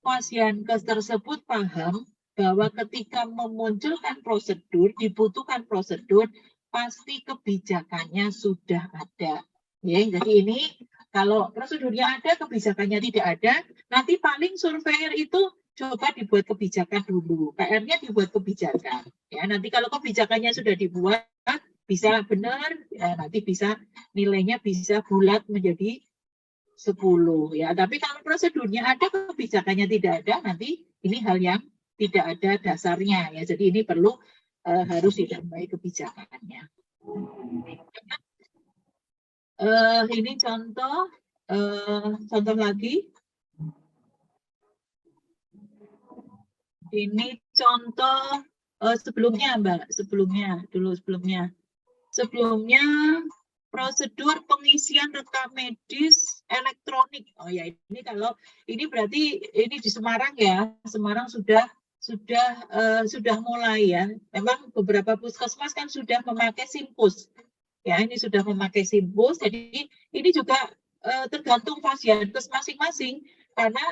Pasienkes tersebut paham bahwa ketika memunculkan prosedur, dibutuhkan prosedur, pasti kebijakannya sudah ada. Ya, jadi ini kalau prosedurnya ada, kebijakannya tidak ada, nanti paling surveyor itu coba dibuat kebijakan dulu. PR-nya dibuat kebijakan. Ya, nanti kalau kebijakannya sudah dibuat, bisa benar, ya, nanti bisa nilainya bisa bulat menjadi 10. Ya, tapi kalau prosedurnya ada, kebijakannya tidak ada, nanti ini hal yang tidak ada dasarnya. Ya, jadi ini perlu harus ditambah kebijakannya. Ini contoh lagi. Ini contoh sebelumnya, Mbak. Sebelumnya prosedur pengisian rekam medis elektronik. Oh ya, ini berarti ini di Semarang ya. Semarang sudah mulai ya. Memang beberapa puskesmas kan sudah memakai Simpus. Ya, ini sudah memakai Simpus, jadi ini juga tergantung pasienkes masing-masing, karena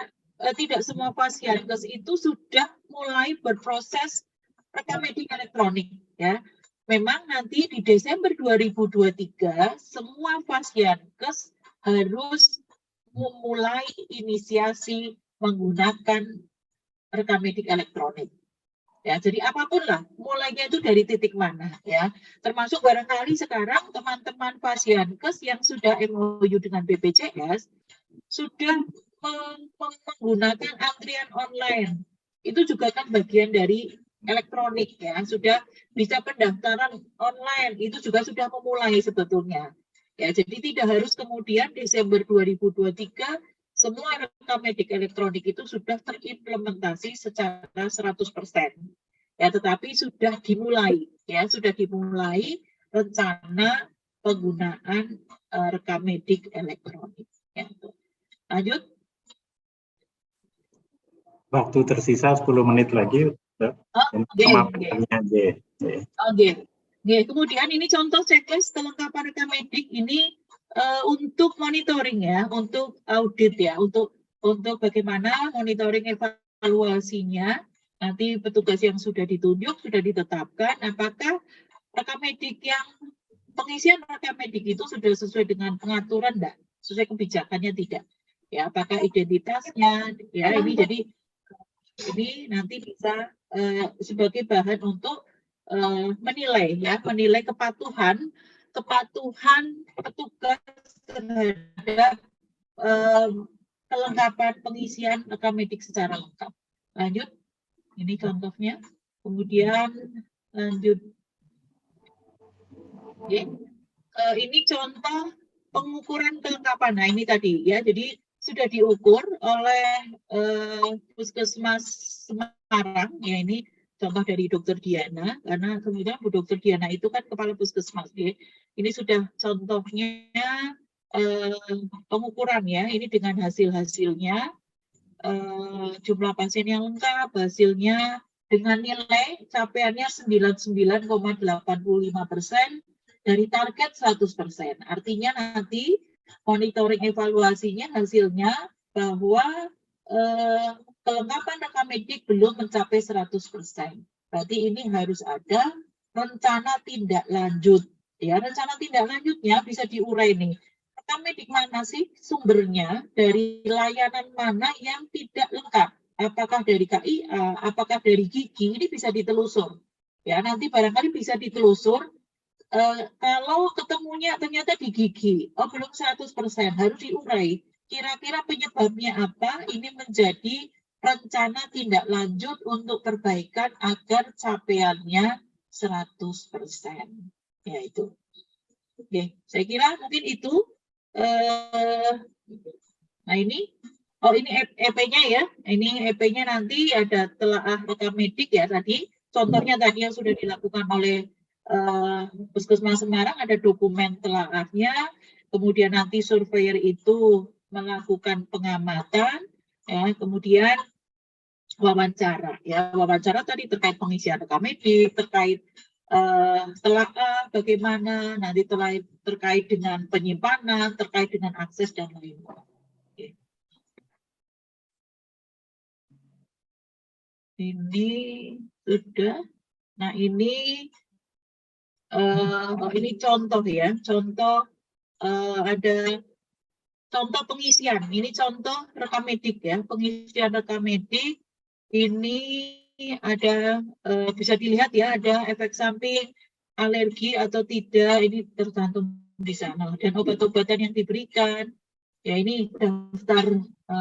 tidak semua pasienkes itu sudah mulai berproses rekam medik elektronik. Ya, memang nanti di Desember 2023 semua pasienkes harus memulai inisiasi menggunakan rekam medik elektronik. Ya, jadi apapun lah, mulainya itu dari titik mana ya. Termasuk barangkali sekarang teman-teman pasienkes yang sudah MOU dengan BPJS sudah menggunakan antrian online. Itu juga kan bagian dari elektronik ya, sudah bisa pendaftaran online, itu juga sudah memulai sebetulnya. Ya, jadi tidak harus kemudian Desember 2023 semua rekam medik elektronik itu sudah terimplementasi secara 100%. Ya, tetapi sudah dimulai rencana penggunaan rekam medik elektronik. Ya. Lanjut. Waktu tersisa 10 menit lagi. Oke. Kemudian ini contoh checklist kelengkapan rekam medik ini untuk monitoring ya, untuk audit ya, untuk bagaimana monitoring evaluasinya nanti petugas yang sudah ditunjuk, sudah ditetapkan, apakah rekam medik yang pengisian rekam medik itu sudah sesuai dengan pengaturan enggak? Sesuai kebijakannya tidak? Ya, apakah identitasnya? Ya, ini jadi ini nanti bisa sebagai bahan untuk menilai ya, menilai kepatuhan petugas terhadap kelengkapan pengisian rekam medik secara lengkap. Lanjut, ini contohnya. Kemudian lanjut. Oke. Ini contoh pengukuran kelengkapan. Nah, ini tadi ya. Jadi sudah diukur oleh Puskesmas Semarang. Ya, ini contoh dari Dokter Diana, karena kemudian Bu Dokter Diana itu kan kepala Puskesmas. Ya. Ini sudah contohnya pengukuran ya. Ini dengan hasil-hasilnya, jumlah pasien yang lengkap, hasilnya dengan nilai capaiannya 99,85% dari target 100%. Artinya nanti monitoring evaluasinya hasilnya bahwa kelengkapan rekam medik belum mencapai 100%. Berarti ini harus ada rencana tindak lanjut. Ya, rencana tindak lanjutnya bisa diurai nih. Rekam medik mana sih sumbernya, dari layanan mana yang tidak lengkap? Apakah dari KIA, apakah dari Gigi? Ini bisa ditelusur. Ya, nanti barangkali bisa ditelusur. Kalau ketemunya ternyata di Gigi, oh belum 100%, harus diurai. Kira-kira penyebabnya apa? Ini menjadi rencana tindak lanjut untuk perbaikan agar capaiannya 100%. Ya itu. Oke, saya kira mungkin itu. Nah ini, oh ini EP-nya ya. Ini EP-nya nanti ada telaah rekam medik ya tadi. Contohnya tadi yang sudah dilakukan oleh Puskesmas Semarang, ada dokumen telaahnya, kemudian nanti surveyor itu melakukan pengamatan, ya, kemudian wawancara, ya, wawancara tadi terkait pengisian rekam medik, terkait telaah bagaimana, nanti terkait dengan penyimpanan, terkait dengan akses dan lain-lain. Oke. Ini sudah, nah ini ini contoh ya, contoh ada contoh pengisian. Ini contoh rekam medik ya, pengisian rekam medik. Ini ada bisa dilihat ya, ada efek samping, alergi atau tidak. Ini tergantung di sana. Dan obat-obatan yang diberikan. Ya ini daftar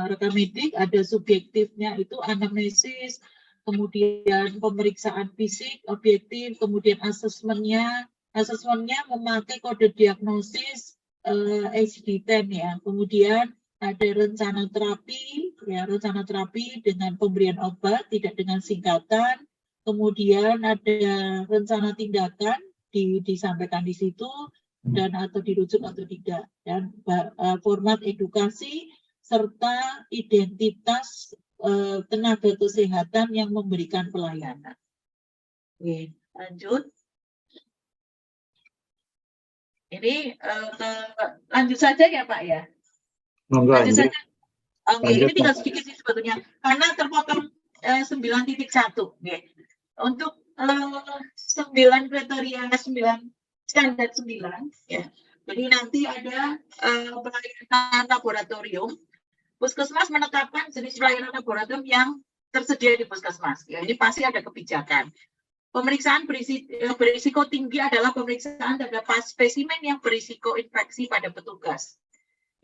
rekam medik. Ada subjektifnya itu anamnesis, kemudian pemeriksaan fisik, objektif, kemudian asesmennya memakai kode diagnosis HD-10 ya. Kemudian ada rencana terapi, ya rencana terapi dengan pemberian obat, tidak dengan singkatan. Kemudian ada rencana tindakan disampaikan di situ dan atau dirujuk atau tidak. Dan format edukasi serta identitas tenaga kesehatan yang memberikan pelayanan. Oke, lanjut. Ini lanjut saja ya Pak ya. Lanjut saja. Oke, ini tinggal sedikit sih sebetulnya karena terpotong 9.1. Oke. Untuk 9 kriteria 9 standar 9 ya. Jadi nanti ada pelayanan laboratorium. Puskesmas menetapkan jenis pelayanan laboratorium yang tersedia di Puskesmas. Ya, ini pasti ada kebijakan. Pemeriksaan berisiko tinggi adalah pemeriksaan terhadap spesimen yang berisiko infeksi pada petugas.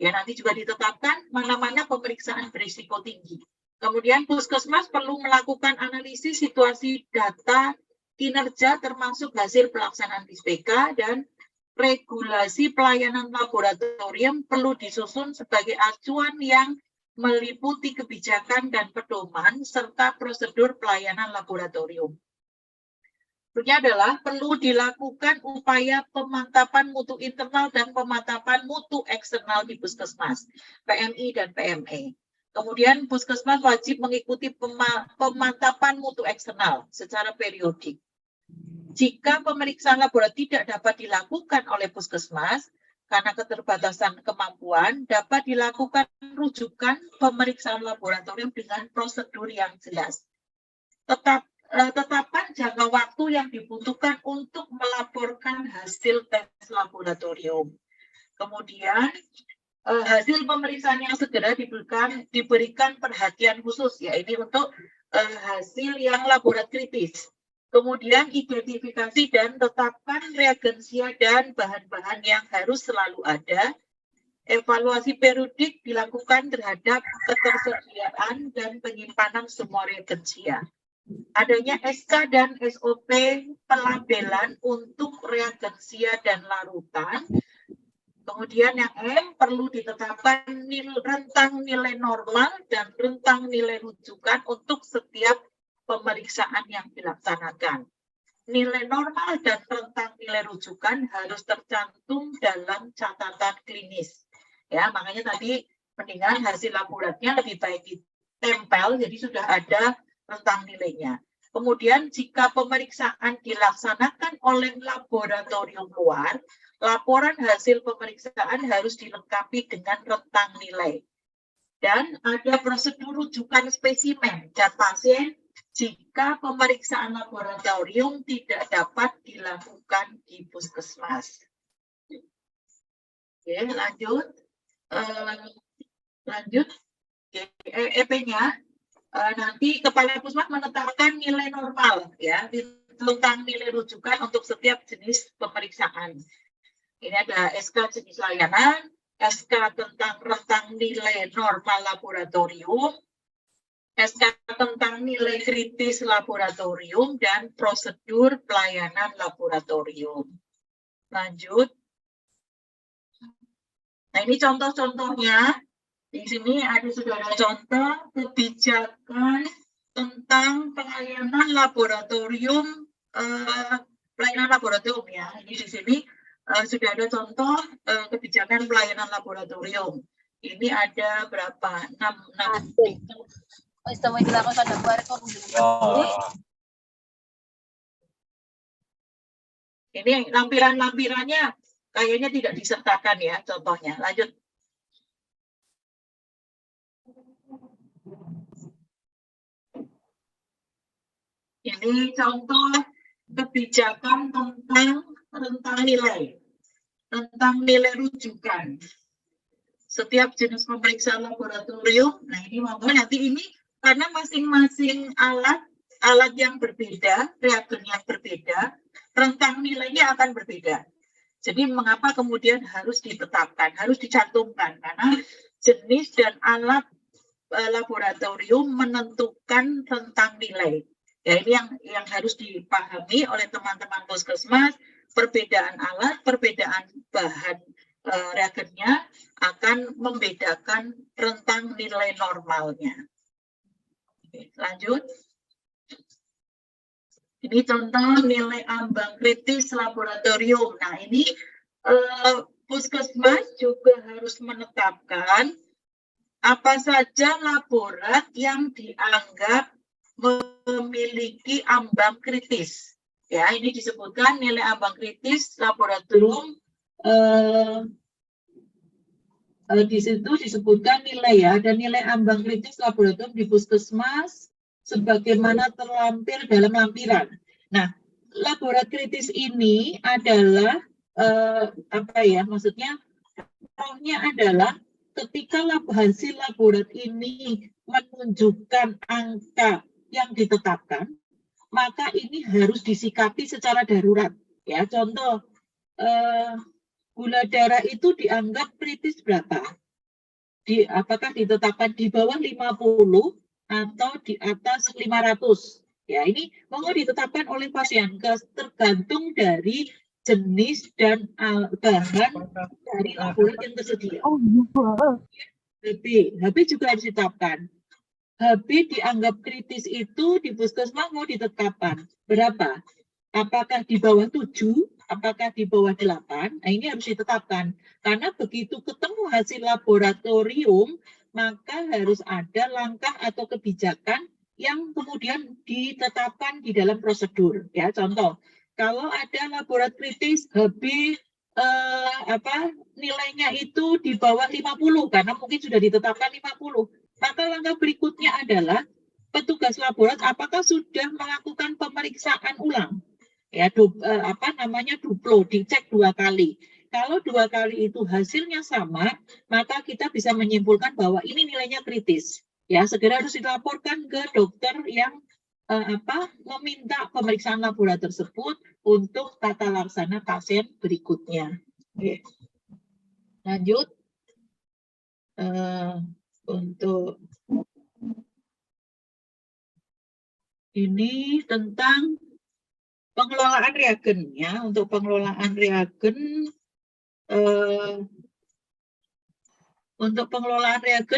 Ya, nanti juga ditetapkan mana-mana pemeriksaan berisiko tinggi. Kemudian Puskesmas perlu melakukan analisis situasi data kinerja termasuk hasil pelaksanaan PISPK dan regulasi pelayanan laboratorium perlu disusun sebagai acuan yang meliputi kebijakan dan pedoman serta prosedur pelayanan laboratorium. Tentunya adalah perlu dilakukan upaya pemantapan mutu internal dan pemantapan mutu eksternal di Puskesmas, PMI dan PME. Kemudian Puskesmas wajib mengikuti pemantapan mutu eksternal secara periodik. Jika pemeriksaan laboratorium tidak dapat dilakukan oleh Puskesmas, karena keterbatasan kemampuan, dapat dilakukan rujukan pemeriksaan laboratorium dengan prosedur yang jelas. tetapan jangka waktu yang dibutuhkan untuk melaporkan hasil tes laboratorium. Kemudian hasil pemeriksaan yang segera diberikan perhatian khusus, ya ini untuk hasil yang laboratorium. Kemudian identifikasi dan tetapkan reagensia dan bahan-bahan yang harus selalu ada. Evaluasi periodik dilakukan terhadap ketersediaan dan penyimpanan semua reagensia. Adanya SK dan SOP pelabelan untuk reagensia dan larutan. Kemudian yang M, perlu ditetapkan rentang nilai normal dan rentang nilai rujukan untuk setiap pemeriksaan yang dilaksanakan. Nilai normal dan rentang nilai rujukan harus tercantum dalam catatan klinis. Ya, makanya tadi mendingan hasil laboratoriumnya lebih baik ditempel, jadi sudah ada rentang nilainya. Kemudian jika pemeriksaan dilaksanakan oleh laboratorium luar, laporan hasil pemeriksaan harus dilengkapi dengan rentang nilai. Dan ada prosedur rujukan spesimen dan pasien jika pemeriksaan laboratorium tidak dapat dilakukan di puskesmas. Oke, lanjut. EP-nya. Nanti Kepala Puskesmas menetapkan nilai normal, ya, tentang nilai rujukan untuk setiap jenis pemeriksaan. Ini ada SK jenis layanan, SK tentang rentang nilai normal laboratorium, SK tentang nilai kritis laboratorium, dan prosedur pelayanan laboratorium. Lanjut. Nah, ini contoh-contohnya. Di sini sudah ada contoh kebijakan tentang pelayanan laboratorium, ya. Ini di sini sudah ada contoh kebijakan pelayanan laboratorium. Ini ada berapa? 6. Ini lampiran-lampirannya kayaknya tidak disertakan, ya, contohnya. Lanjut. Ini contoh kebijakan tentang rentang nilai rujukan. Setiap jenis pemeriksaan laboratorium, nah ini monggo nanti ini karena masing-masing alat yang berbeda, reagen yang berbeda, rentang nilainya akan berbeda. Jadi mengapa kemudian harus ditetapkan, harus dicantumkan, karena jenis dan alat laboratorium menentukan rentang nilai. Ya, ini yang harus dipahami oleh teman-teman puskesmas, perbedaan alat, perbedaan bahan reagennya akan membedakan rentang nilai normalnya. Oke, lanjut. Ini contoh nilai ambang kritis laboratorium. Nah, ini puskesmas juga harus menetapkan apa saja laborat yang dianggap memiliki ambang kritis. Ya, ini disebutkan nilai ambang kritis laboratorium. Di situ disebutkan nilai, ya, ada nilai ambang kritis laboratorium di puskesmas sebagaimana terlampir dalam lampiran. Nah, laborat kritis ini adalah maksudnya rohnya adalah ketika hasil laborat ini menunjukkan angka yang ditetapkan, maka ini harus disikapi secara darurat. Ya, contoh gula darah itu dianggap kritis berapa? Apakah ditetapkan di bawah 50 atau di atas 500? Ya, ini mau ditetapkan oleh pasien tergantung dari jenis dan bahan dari laborat yang tersedia. HB juga harus ditetapkan. HB dianggap kritis itu di puskesmas mau ditetapkan berapa? Apakah di bawah 7? Apakah di bawah 8? Nah, ini harus ditetapkan. Karena begitu ketemu hasil laboratorium, maka harus ada langkah atau kebijakan yang kemudian ditetapkan di dalam prosedur. Ya, contoh, kalau ada laborat kritis HB nilainya itu di bawah 50 karena mungkin sudah ditetapkan 50, maka langkah berikutnya adalah petugas laboratorium apakah sudah melakukan pemeriksaan ulang? Ya, duplo, dicek 2 kali. Kalau 2 kali itu hasilnya sama, maka kita bisa menyimpulkan bahwa ini nilainya kritis. Ya, segera harus dilaporkan ke dokter yang meminta pemeriksaan laboratorium tersebut untuk tata laksana pasien berikutnya. Oke. Lanjut. Untuk ini tentang pengelolaan reagen ya. Untuk pengelolaan reagen,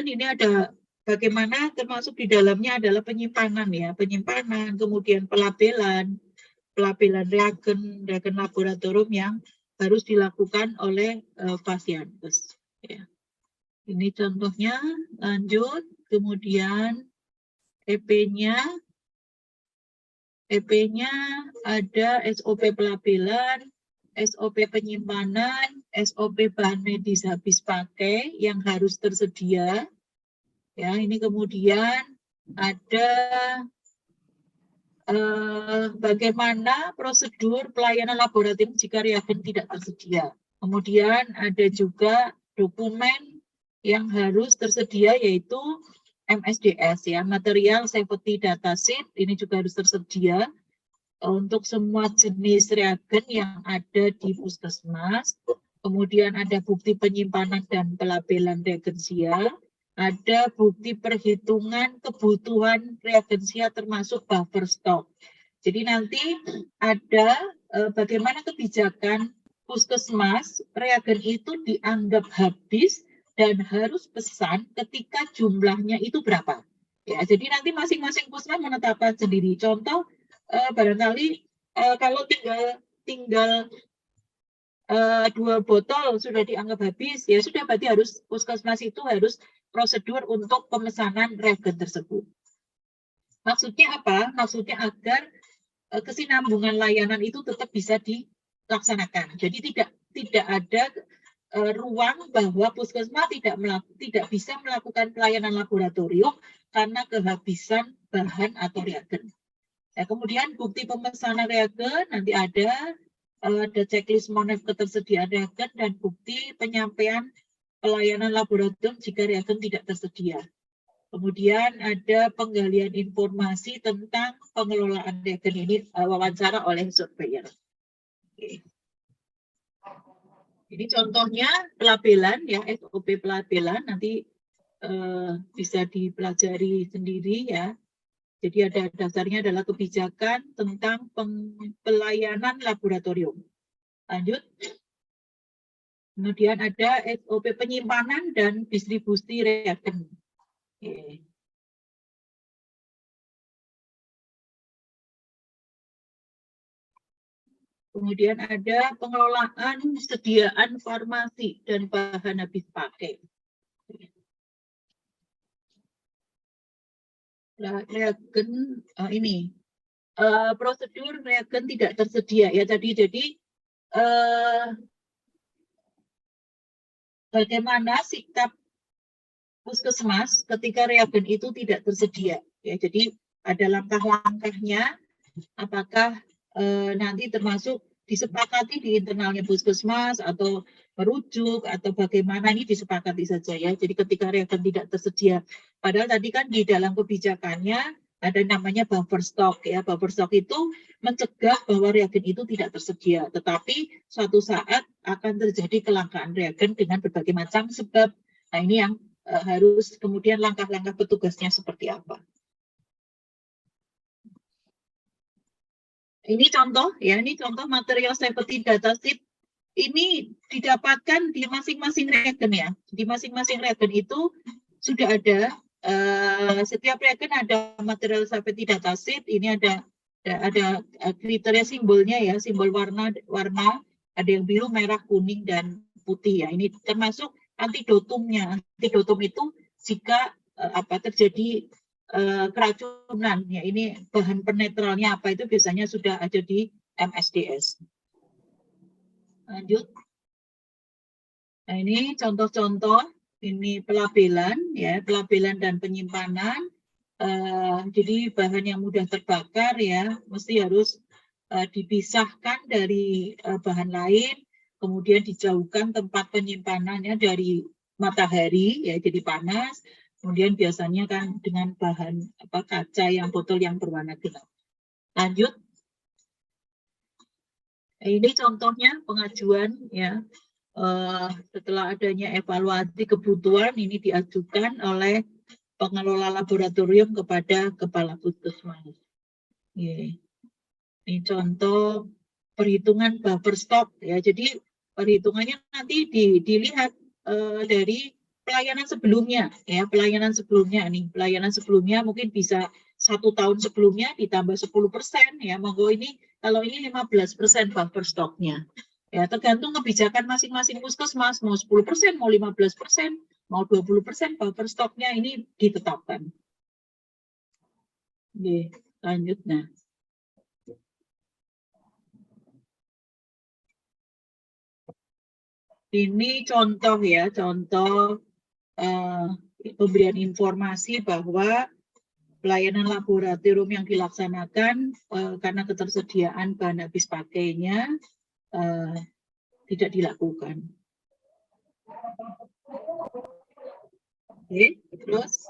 ini ada bagaimana, termasuk di dalamnya adalah penyimpanan ya, penyimpanan, kemudian pelabelan reagen laboratorium yang harus dilakukan oleh pasien. Ya. Ini contohnya, lanjut, kemudian EP-nya ada SOP pelabelan, SOP penyimpanan, SOP bahan medis habis pakai yang harus tersedia. Ya, ini kemudian ada bagaimana prosedur pelayanan laboratorium jika reagen tidak tersedia. Kemudian ada juga dokumen yang harus tersedia yaitu MSDS ya, Material Safety Data Sheet, ini juga harus tersedia untuk semua jenis reagen yang ada di puskesmas. Kemudian ada bukti penyimpanan dan pelabelan reagensia, ada bukti perhitungan kebutuhan reagensia termasuk buffer stock. Jadi nanti ada bagaimana kebijakan puskesmas reagen itu dianggap habis dan harus pesan ketika jumlahnya itu berapa. Ya, jadi nanti masing-masing puskesmas menetapkan sendiri. Contoh barangkali kalau tinggal 2 botol sudah dianggap habis, ya sudah berarti harus puskesmas itu harus prosedur untuk pemesanan reagen tersebut. Maksudnya apa? Maksudnya agar kesinambungan layanan itu tetap bisa dilaksanakan. Jadi tidak ada ruang bahwa puskesmas tidak bisa melakukan pelayanan laboratorium karena kehabisan bahan atau reagen. Ya, kemudian bukti pemesanan reagen nanti ada checklist monef ketersediaan reagen dan bukti penyampaian pelayanan laboratorium jika reagen tidak tersedia. Kemudian ada penggalian informasi tentang pengelolaan reagen, ini wawancara oleh surveyor. Oke. Ini contohnya pelabelan ya, SOP pelabelan nanti bisa dipelajari sendiri ya. Jadi ada dasarnya adalah kebijakan tentang pelayanan laboratorium. Lanjut. Kemudian ada SOP penyimpanan dan distribusi reagen. Oke. Kemudian ada pengelolaan sediaan farmasi dan bahan habis pakai. Nah, reagen ini prosedur reagen tidak tersedia ya tadi. Jadi bagaimana sikap puskesmas ketika reagen itu tidak tersedia ya. Jadi ada langkah-langkahnya, apakah nanti termasuk disepakati di internalnya puskesmas atau merujuk atau bagaimana, ini disepakati saja ya. Jadi ketika reagen tidak tersedia, padahal tadi kan di dalam kebijakannya ada namanya buffer stock ya. Buffer stock itu mencegah bahwa reagen itu tidak tersedia, tetapi suatu saat akan terjadi kelangkaan reagen dengan berbagai macam sebab. Nah, ini yang harus kemudian langkah-langkah petugasnya seperti apa. Ini contoh ya, ini contoh material safety data sheet. Ini didapatkan di masing-masing reagen ya. Di masing-masing reagen itu sudah ada setiap reagen ada material safety data sheet. Ini ada kriteria simbolnya ya, simbol warna ada yang biru, merah, kuning dan putih ya. Ini termasuk antidotumnya. Antidotum itu jika terjadi keracunan ya, ini bahan penetralnya apa itu biasanya sudah ada di MSDS. Lanjut. Nah, ini contoh-contoh, ini pelabelan ya, pelabelan dan penyimpanan. Jadi bahan yang mudah terbakar ya mesti harus dipisahkan dari bahan lain, kemudian dijauhkan tempat penyimpanannya dari matahari ya, jadi panas. Kemudian biasanya kan dengan bahan kaca yang botol yang berwarna gelap. Lanjut. Ini contohnya pengajuan ya. Setelah adanya evaluasi kebutuhan ini diajukan oleh pengelola laboratorium kepada kepala puskesmas. Ini contoh perhitungan buffer stock ya. Jadi perhitungannya nanti dilihat dari pelayanan sebelumnya ya. Pelayanan sebelumnya mungkin bisa 1 tahun sebelumnya ditambah 10% ya. Monggo ini kalau ini 15% buffer stocknya. Ya, tergantung kebijakan masing-masing puskesmas, mau 10%, mau 15%, mau 20% buffer stoknya ini ditetapkan. Oke, lanjut. Nah, ini contoh ya, contoh pemberian informasi bahwa pelayanan laboratorium yang dilaksanakan karena ketersediaan bahan habis pakainya tidak dilakukan. Oke, terus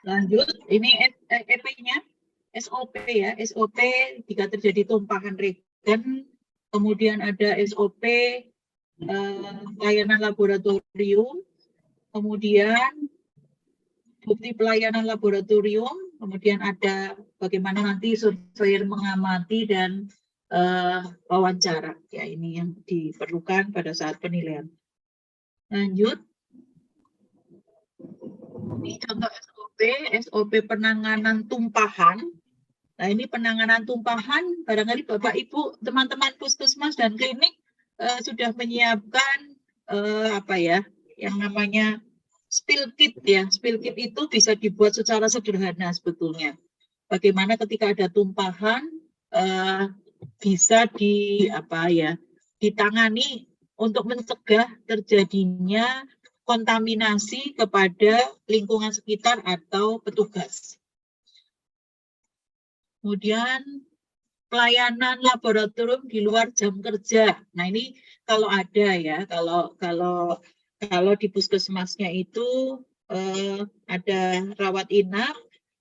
lanjut, ini EP-nya, SOP ya, SOP jika terjadi tumpahan regen, kemudian ada SOP pelayanan laboratorium, kemudian bukti pelayanan laboratorium, kemudian ada bagaimana nanti surveyor mengamati dan wawancara. Ya, ini yang diperlukan pada saat penilaian. Lanjut. Ini contoh SOP penanganan tumpahan. Nah, ini penanganan tumpahan, barangkali Bapak Ibu, teman-teman puskesmas dan klinik sudah menyiapkan yang namanya spill kit ya. Spill kit itu bisa dibuat secara sederhana sebetulnya. Bagaimana ketika ada tumpahan bisa ditangani untuk mencegah terjadinya kontaminasi kepada lingkungan sekitar atau petugas. Kemudian pelayanan laboratorium di luar jam kerja. Nah, ini kalau ada ya, kalau di puskesmasnya itu ada rawat inap,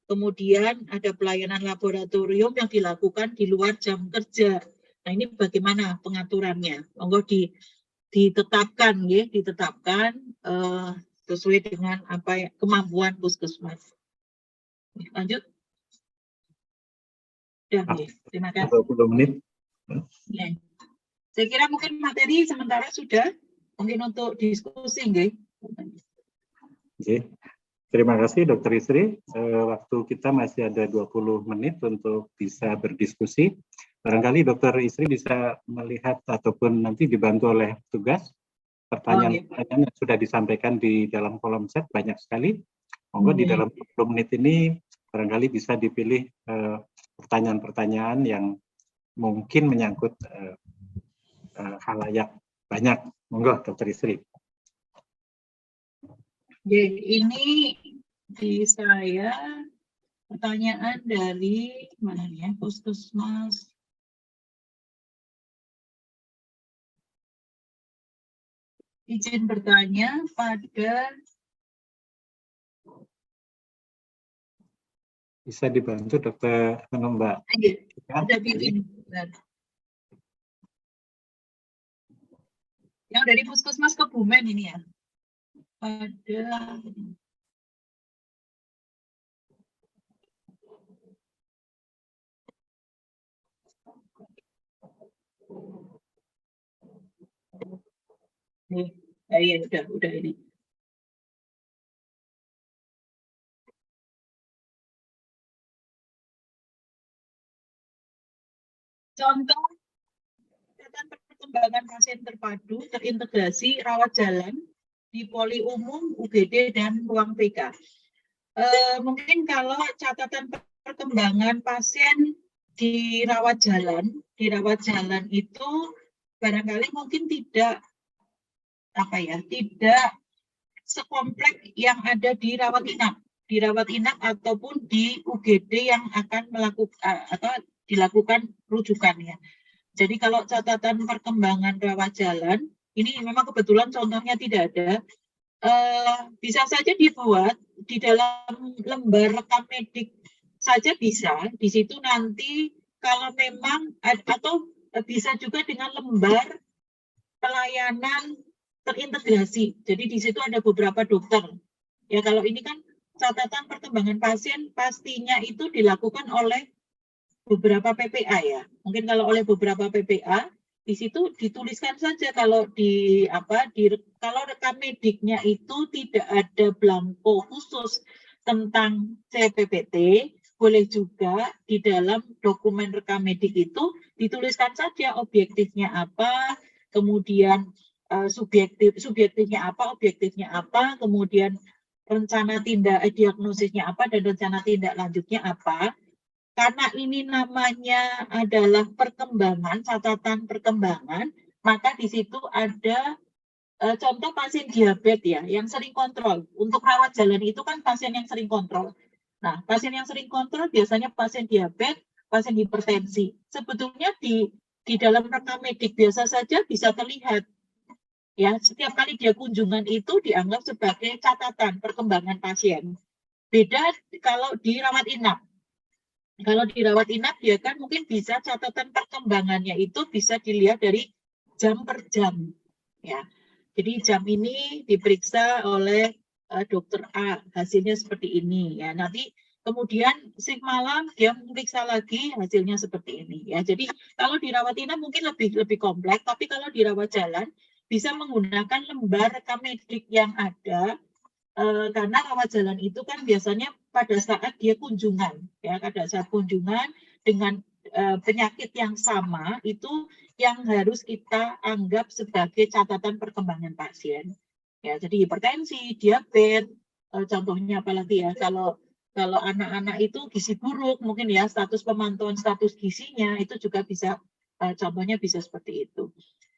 kemudian ada pelayanan laboratorium yang dilakukan di luar jam kerja. Nah, ini bagaimana pengaturannya? Monggo ditetapkan ya, sesuai dengan kemampuan puskesmas. Lanjut. Ya, terima kasih. 20 menit. Ya. Saya kira mungkin materi sementara sudah, mungkin untuk diskusi, nggih. Oke. Terima kasih Dr. Isri. Waktu kita masih ada 20 menit untuk bisa berdiskusi. Barangkali Dr. Isri bisa melihat ataupun nanti dibantu oleh tugas pertanyaan-pertanyaan yang sudah disampaikan di dalam kolom chat banyak sekali. Monggo di dalam 20 menit ini barangkali bisa dipilih pertanyaan-pertanyaan yang mungkin menyangkut khalayak banyak. Monggo Dr. Isri. Ini di saya pertanyaan dari mana ya, puskesmas. Izin bertanya pada. Bisa dibantu Dr. Mbak. Ada bikin. Yang dari puskesmas Kebumen ini ya. Pada iya udah ini. Contoh perkembangan pasien terpadu terintegrasi rawat jalan di poli umum, UGD dan ruang PK. Mungkin kalau catatan perkembangan pasien di rawat jalan itu barangkali mungkin tidak tidak sekompleks yang ada di rawat inap ataupun di UGD yang akan melakukan atau dilakukan rujukannya. Jadi kalau catatan perkembangan rawat jalan ini memang kebetulan contohnya tidak ada, bisa saja dibuat di dalam lembar rekam medik saja bisa. Di situ nanti kalau memang atau bisa juga dengan lembar pelayanan terintegrasi. Jadi di situ ada beberapa dokter. Ya kalau ini kan catatan perkembangan pasien pastinya itu dilakukan oleh beberapa PPA ya. Mungkin kalau oleh beberapa PPA di situ dituliskan saja kalau kalau rekam mediknya itu tidak ada blanko khusus tentang CPPT, boleh juga di dalam dokumen rekam medik itu dituliskan saja objektifnya apa, kemudian subjektifnya apa, objektifnya apa, kemudian rencana tindak diagnosisnya apa dan rencana tindak lanjutnya apa. Karena ini namanya adalah perkembangan, catatan perkembangan, maka di situ ada contoh pasien diabetes ya, yang sering kontrol. Untuk rawat jalan itu kan pasien yang sering kontrol. Nah, pasien yang sering kontrol biasanya pasien diabetes, pasien hipertensi. Sebetulnya di dalam rekam medik biasa saja bisa terlihat. Ya, setiap kali dia kunjungan itu dianggap sebagai catatan perkembangan pasien. Beda kalau di rawat inap. Kalau dirawat inap dia kan mungkin bisa catatan perkembangannya itu bisa dilihat dari jam per jam ya. Jadi jam ini diperiksa oleh dokter A, hasilnya seperti ini ya. Nanti kemudian shift malam dia memeriksa lagi, hasilnya seperti ini ya. Jadi kalau dirawat inap mungkin lebih kompleks, tapi kalau dirawat jalan bisa menggunakan lembar rekam medik yang ada. Karena rawat jalan itu kan biasanya pada saat dia kunjungan, ya pada saat kunjungan dengan penyakit yang sama itu yang harus kita anggap sebagai catatan perkembangan pasien. Ya, jadi hipertensi, diabetes, contohnya apalagi ya kalau anak-anak itu gizi buruk mungkin ya status pemantauan status gizinya itu juga bisa contohnya bisa seperti itu.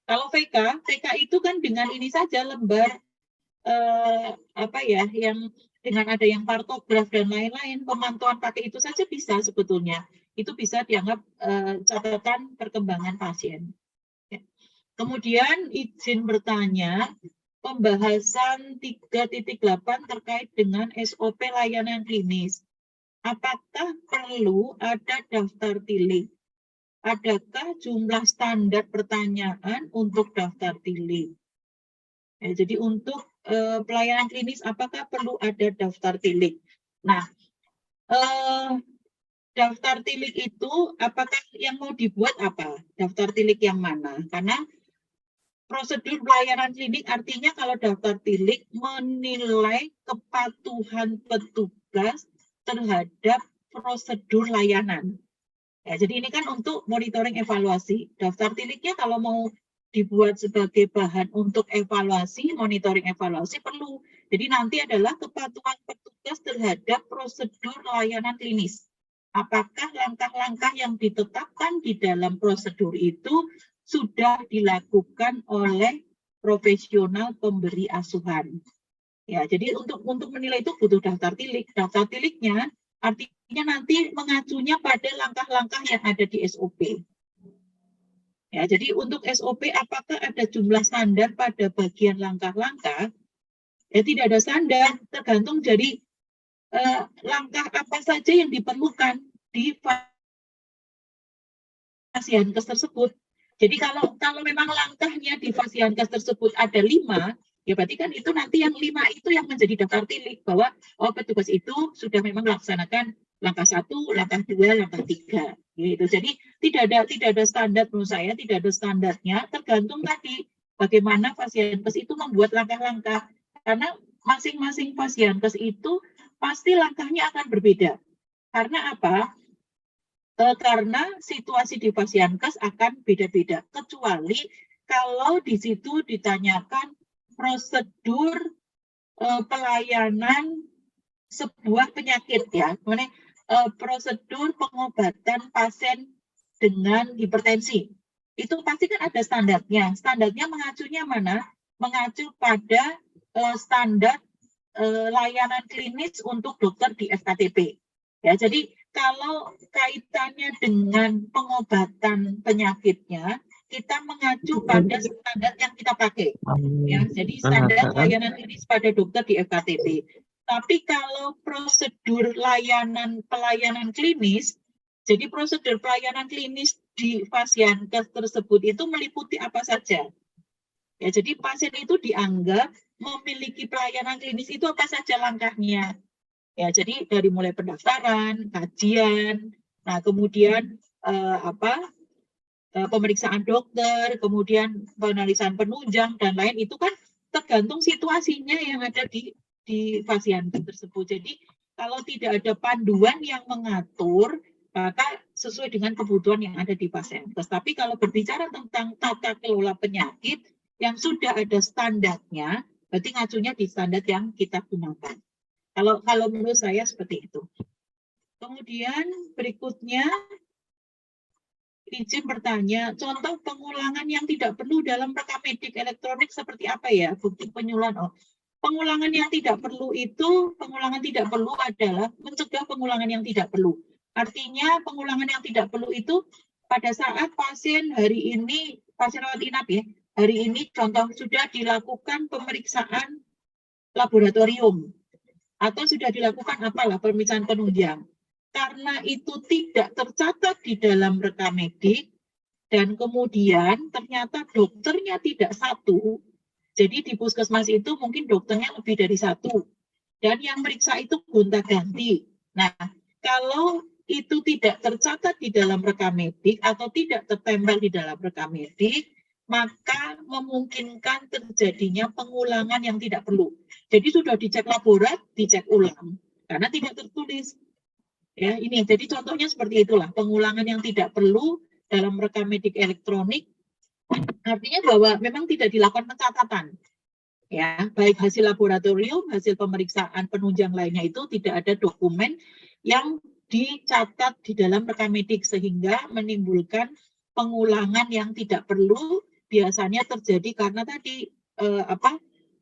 Kalau VK itu kan dengan ini saja lembar yang dengan ada yang partograf dan lain-lain, pemantauan pakai itu saja bisa sebetulnya. Itu bisa dianggap catatan perkembangan pasien. Ya. Kemudian izin bertanya, pembahasan 3.8 terkait dengan SOP layanan klinis. Apakah perlu ada daftar tilik? Adakah jumlah standar pertanyaan untuk daftar tilik? Ya, jadi untuk pelayanan klinis apakah perlu ada daftar tilik? Nah, daftar tilik itu apakah yang mau dibuat apa? Daftar tilik yang mana? Karena prosedur pelayanan klinik artinya kalau daftar tilik menilai kepatuhan petugas terhadap prosedur layanan. Ya, jadi ini kan untuk monitoring evaluasi. Daftar tiliknya kalau mau dibuat sebagai bahan untuk evaluasi, monitoring evaluasi perlu. Jadi nanti adalah kepatuhan petugas terhadap prosedur layanan klinis. Apakah langkah-langkah yang ditetapkan di dalam prosedur itu sudah dilakukan oleh profesional pemberi asuhan. Ya, jadi untuk menilai itu butuh daftar tilik. Daftar tiliknya artinya nanti mengacunya pada langkah-langkah yang ada di SOP. Ya, jadi untuk SOP apakah ada jumlah standar pada bagian langkah-langkah? Ya tidak ada standar, tergantung dari langkah apa saja yang diperlukan di Fasiankes tersebut. Jadi kalau memang langkahnya di Fasiankes tersebut ada 5, ya berarti kan itu nanti yang 5 itu yang menjadi daftar tilik bahwa petugas itu sudah memang melaksanakan langkah 1, langkah 2, langkah 3. Gitu. Jadi tidak ada standar menurut saya, tidak ada standarnya, tergantung tadi bagaimana Fasiankes itu membuat langkah-langkah. Karena masing-masing Fasiankes itu pasti langkahnya akan berbeda. Karena apa? Karena situasi di Fasiankes akan beda-beda. Kecuali kalau di situ ditanyakan prosedur pelayanan sebuah penyakit ya. Prosedur pengobatan pasien dengan hipertensi. Itu pasti kan ada standarnya. Standarnya mengacunya mana? mengacu pada standar layanan klinis untuk dokter di FKTP. Ya, jadi kalau kaitannya dengan pengobatan penyakitnya, kita mengacu pada standar yang kita pakai. Ya, jadi standar layanan klinis pada dokter di FKTP. Tapi kalau prosedur pelayanan klinis, jadi prosedur pelayanan klinis di Fasiankes tersebut itu meliputi apa saja. Ya, jadi pasien itu dianggap memiliki pelayanan klinis itu apa saja langkahnya. Ya, jadi dari mulai pendaftaran, kajian, nah kemudian pemeriksaan dokter, kemudian penalisan penunjang dan lain itu kan tergantung situasinya yang ada di Fasiankes tersebut. Jadi kalau tidak ada panduan yang mengatur, maka sesuai dengan kebutuhan yang ada di Fasiankes. Tapi kalau berbicara tentang tata kelola penyakit yang sudah ada standarnya, berarti ngacunya di standar yang kita gunakan. Kalau menurut saya seperti itu. Kemudian berikutnya, izin bertanya, contoh pengulangan yang tidak perlu dalam rekam medik elektronik seperti apa ya? Bukti penyuluhan. Pengulangan yang tidak perlu itu, pengulangan tidak perlu adalah mencegah pengulangan yang tidak perlu. Artinya pengulangan yang tidak perlu itu pada saat pasien hari ini, pasien rawat inap ya, hari ini contoh sudah dilakukan pemeriksaan laboratorium atau sudah dilakukan apalah pemeriksaan penunjang. Karena itu tidak tercatat di dalam rekam medik dan kemudian ternyata dokternya tidak satu. Jadi di puskesmas itu mungkin dokternya lebih dari satu dan yang meriksa itu gonta-ganti. Nah, kalau itu tidak tercatat di dalam rekam medik atau tidak tertempel di dalam rekam medik, maka memungkinkan terjadinya pengulangan yang tidak perlu. Jadi sudah dicek laborat, dicek ulang karena tidak tertulis. Ya, ini jadi contohnya seperti itulah, pengulangan yang tidak perlu dalam rekam medik elektronik. Artinya bahwa memang tidak dilakukan pencatatan. Ya, baik hasil laboratorium, hasil pemeriksaan penunjang lainnya itu tidak ada dokumen yang dicatat di dalam rekam medik sehingga menimbulkan pengulangan yang tidak perlu. Biasanya terjadi karena tadi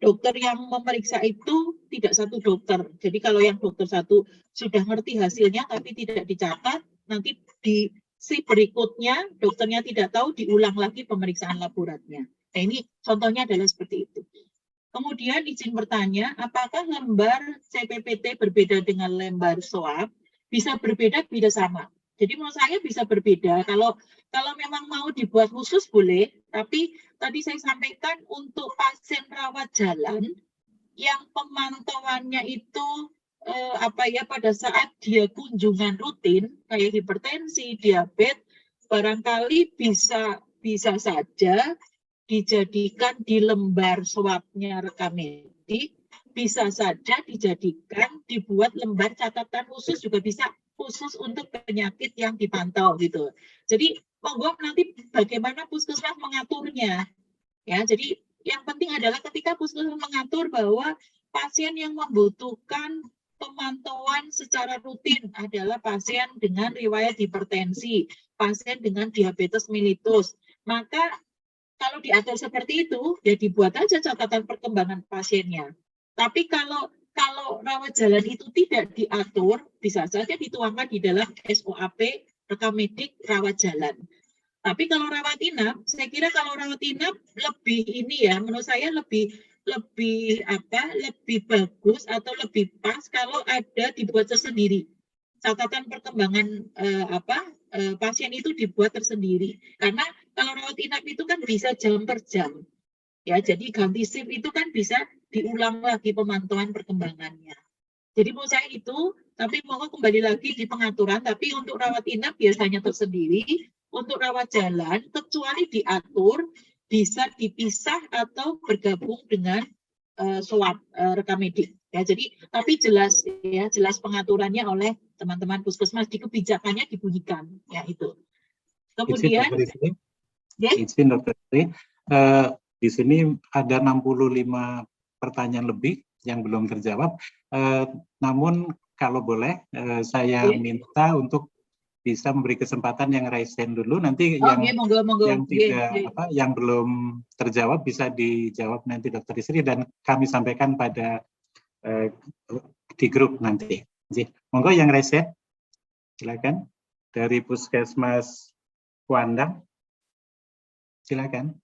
dokter yang memeriksa itu tidak satu dokter. Jadi kalau yang dokter satu sudah ngerti hasilnya tapi tidak dicatat, nanti di si berikutnya dokternya tidak tahu, diulang lagi pemeriksaan laboratnya. Nah, ini contohnya adalah seperti itu. Kemudian izin bertanya, apakah lembar CPPT berbeda dengan lembar SOAP? Bisa berbeda, bisa sama. Jadi menurut saya bisa berbeda. Kalau memang mau dibuat khusus boleh, tapi tadi saya sampaikan untuk pasien rawat jalan yang pemantauannya itu pada saat dia kunjungan rutin kayak hipertensi, diabetes, barangkali bisa saja dijadikan di lembar swabnya rekam medik, bisa saja dijadikan dibuat lembar catatan khusus juga bisa, khusus untuk penyakit yang dipantau gitu. Jadi monggo nanti bagaimana puskesmas mengaturnya. Ya, jadi yang penting adalah ketika puskesmas mengatur bahwa pasien yang membutuhkan pemantauan secara rutin adalah pasien dengan riwayat hipertensi, pasien dengan diabetes mellitus. Maka kalau diatur seperti itu, ya dibuat aja catatan perkembangan pasiennya. Tapi kalau rawat jalan itu tidak diatur, bisa saja dituangkan di dalam SOAP rekam medik rawat jalan. Tapi kalau rawat inap, saya kira kalau rawat inap lebih ini ya, menurut saya lebih bagus atau lebih pas kalau ada dibuat tersendiri. Catatan perkembangan pasien itu dibuat tersendiri. Karena kalau rawat inap itu kan bisa jam per jam. Ya, jadi ganti shift itu kan bisa diulang lagi pemantauan perkembangannya. Jadi menurut saya itu, tapi mau kembali lagi di pengaturan, tapi untuk rawat inap biasanya tersendiri, untuk rawat jalan kecuali diatur bisa dipisah atau bergabung dengan swab rekam medik. Ya, jadi tapi jelas pengaturannya oleh teman-teman puskesmas, di kebijakannya dibunyikan, ya itu. Kemudian, izin Dokter Istri, di sini ada 65 pertanyaan lebih yang belum terjawab. Namun kalau boleh saya minta untuk bisa memberi kesempatan yang raise hand dulu, nanti Oh, nggih, monggo, monggo. yang Nggih, tidak nggih. yang belum terjawab bisa dijawab nanti Dokter Isri dan kami sampaikan pada di grup nanti. Monggo yang raise hand, silakan dari Puskesmas Kuandang, silakan.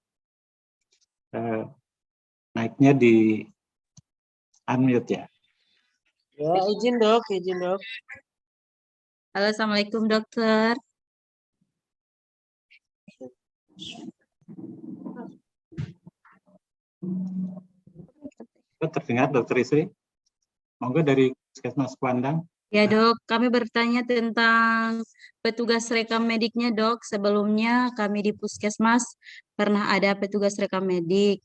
Mic-nya di unmute ya. Ya, izin dok, izin dok. Halo, Assalamualaikum dokter. Terdengar Dokter Isri? Monggo dari Puskesmas Kuandang. Ya dok, kami bertanya tentang petugas rekam mediknya dok. Sebelumnya kami di Puskesmas pernah ada petugas rekam medik.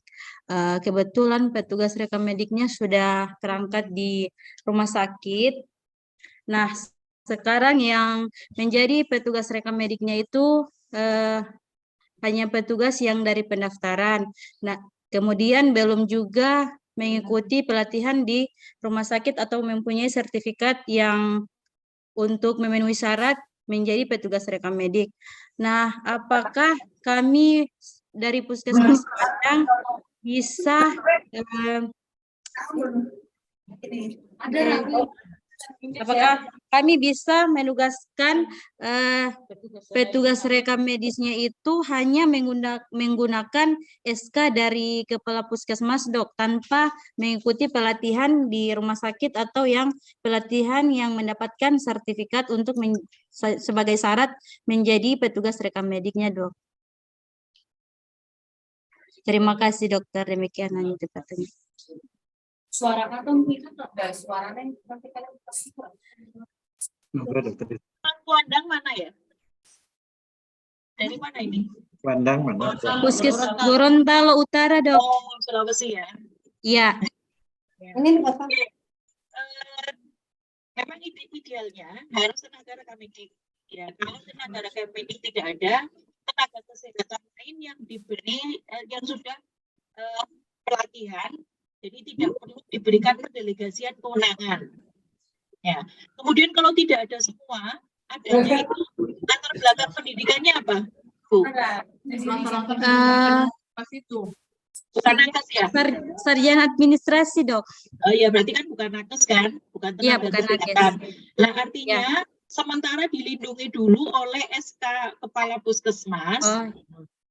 Kebetulan petugas rekam mediknya sudah terangkat di rumah sakit. Nah, sekarang yang menjadi petugas rekam mediknya itu hanya petugas yang dari pendaftaran. Nah, kemudian belum juga mengikuti pelatihan di rumah sakit atau mempunyai sertifikat yang untuk memenuhi syarat menjadi petugas rekam medik. Nah, apakah kami dari Puskesmas Padang bisa apakah kami bisa menugaskan petugas rekam medisnya itu hanya menggunakan SK dari Kepala Puskesmas dok, tanpa mengikuti pelatihan di rumah sakit atau yang pelatihan yang mendapatkan sertifikat untuk sebagai syarat menjadi petugas rekam mediknya dok. Terima kasih dokter, demikian hanya pertanyaan. Suara kan suaranya Monggo Dokter Isri. Kuandang mana ya? Dari mana ini? Kuandang mana? Puskesmas Gorontalo Utara dok. Oh, Sulawesi ya. Iya. ini Bapak. Memang idealnya harus tenaga rekam medik. Ya, kalau tenaga rekam medik tidak ada, tenaga kesehatan lain yang diberi yang sudah pelatihan, jadi tidak perlu diberikan pendelegasian kewenangan. Ya. Kemudian kalau tidak ada semua, adanya itu latar belakang pendidikannya apa, Bu? Bukan nakes ya? Sarjana administrasi dok. Oh iya, berarti kan bukan nakes kan? Bukan tenaga Iya, bukan kesehatan. Nah, artinya sementara dilindungi dulu oleh SK Kepala Puskesmas,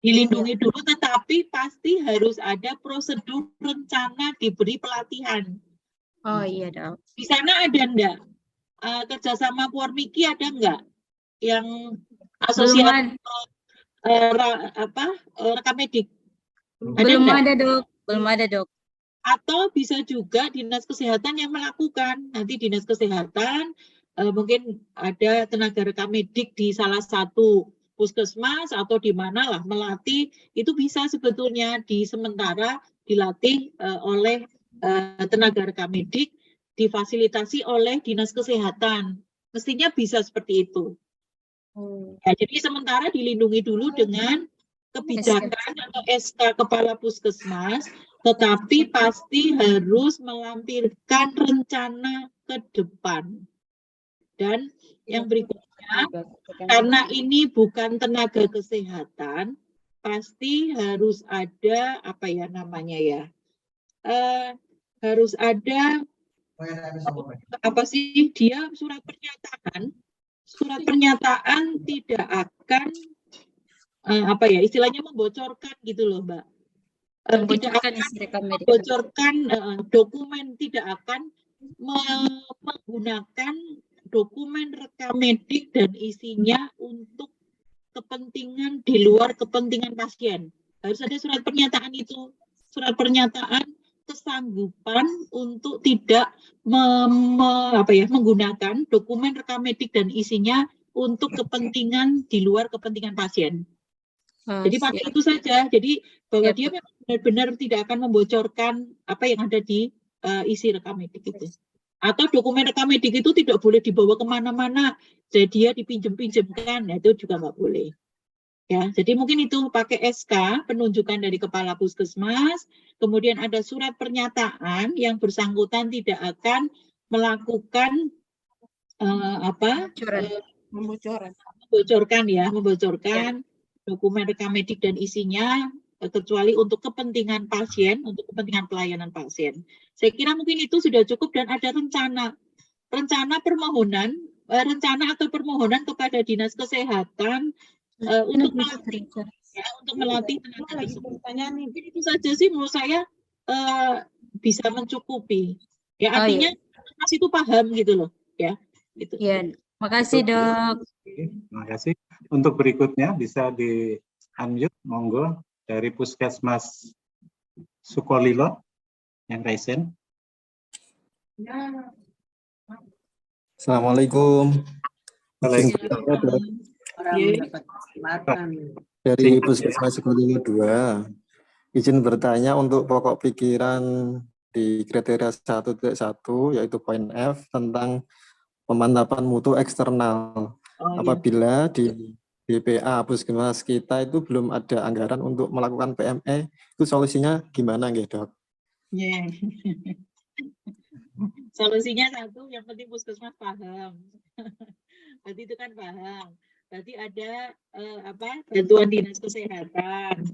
dilindungi dulu, tetapi pasti harus ada prosedur rencana diberi pelatihan. Oh iya dok. Di sana ada enggak? Kerjasama Puarmiki ada enggak? Yang asosiasi rekam medik? Belum ada dok. Belum ada dok. Atau bisa juga dinas kesehatan yang melakukan. Nanti dinas kesehatan mungkin ada tenaga rekam medik di salah satu puskesmas atau di mana lah melatih, itu bisa sebetulnya sementara dilatih oleh tenaga rekam medik, difasilitasi oleh dinas kesehatan. Mestinya bisa seperti itu. Ya, jadi sementara dilindungi dulu dengan kebijakan atau SK Kepala Puskesmas, tetapi pasti harus melampirkan rencana ke depan. Dan yang berikutnya, karena ini bukan tenaga kesehatan, pasti harus ada apa ya namanya ya, harus ada apa sih dia surat pernyataan. Surat pernyataan tidak akan apa ya istilahnya membocorkan gitu loh Mbak. Tidak akan membocorkan dokumen, tidak akan menggunakan dokumen rekam medik dan isinya untuk kepentingan di luar kepentingan pasien. Harus ada surat pernyataan itu, surat pernyataan kesanggupan untuk tidak menggunakan dokumen rekam medik dan isinya untuk kepentingan di luar kepentingan pasien. Jadi pakai itu saja. Jadi bahwa dia benar-benar tidak akan membocorkan apa yang ada di isi rekam medik itu. Atau dokumen rekam medik itu tidak boleh dibawa kemana-mana, jadi dia dipinjem-pinjemkan, nah, itu juga nggak boleh. Ya, jadi mungkin itu pakai SK penunjukan dari Kepala Puskesmas, kemudian ada surat pernyataan yang bersangkutan tidak akan melakukan membocorkan dokumen rekam medik dan isinya, kecuali untuk kepentingan pasien, untuk kepentingan pelayanan pasien. Saya kira mungkin itu sudah cukup dan ada rencana permohonan, rencana atau permohonan kepada Dinas Kesehatan untuk melatih tenaga tersebut. Mungkin itu saja sih menurut saya bisa mencukupi. Ya artinya Mas itu paham gitu loh, ya. Gitu. Ya, makasih Dok. Terima kasih. Untuk berikutnya bisa di-unmute, monggo, dari Puskesmas Sukolilo yang raisen. Assalamualaikum. Dari Puskesmas Sukolilo 2. Izin bertanya untuk pokok pikiran di kriteria 1.1 yaitu poin F tentang pemantapan mutu eksternal. Apabila di BPA Puskesmas kita itu belum ada anggaran untuk melakukan PME, itu solusinya gimana nggih, Dok? Yeah. Solusinya satu, yang penting Puskesmas paham. Berarti itu kan paham. Berarti ada bantuan Dinas Kesehatan.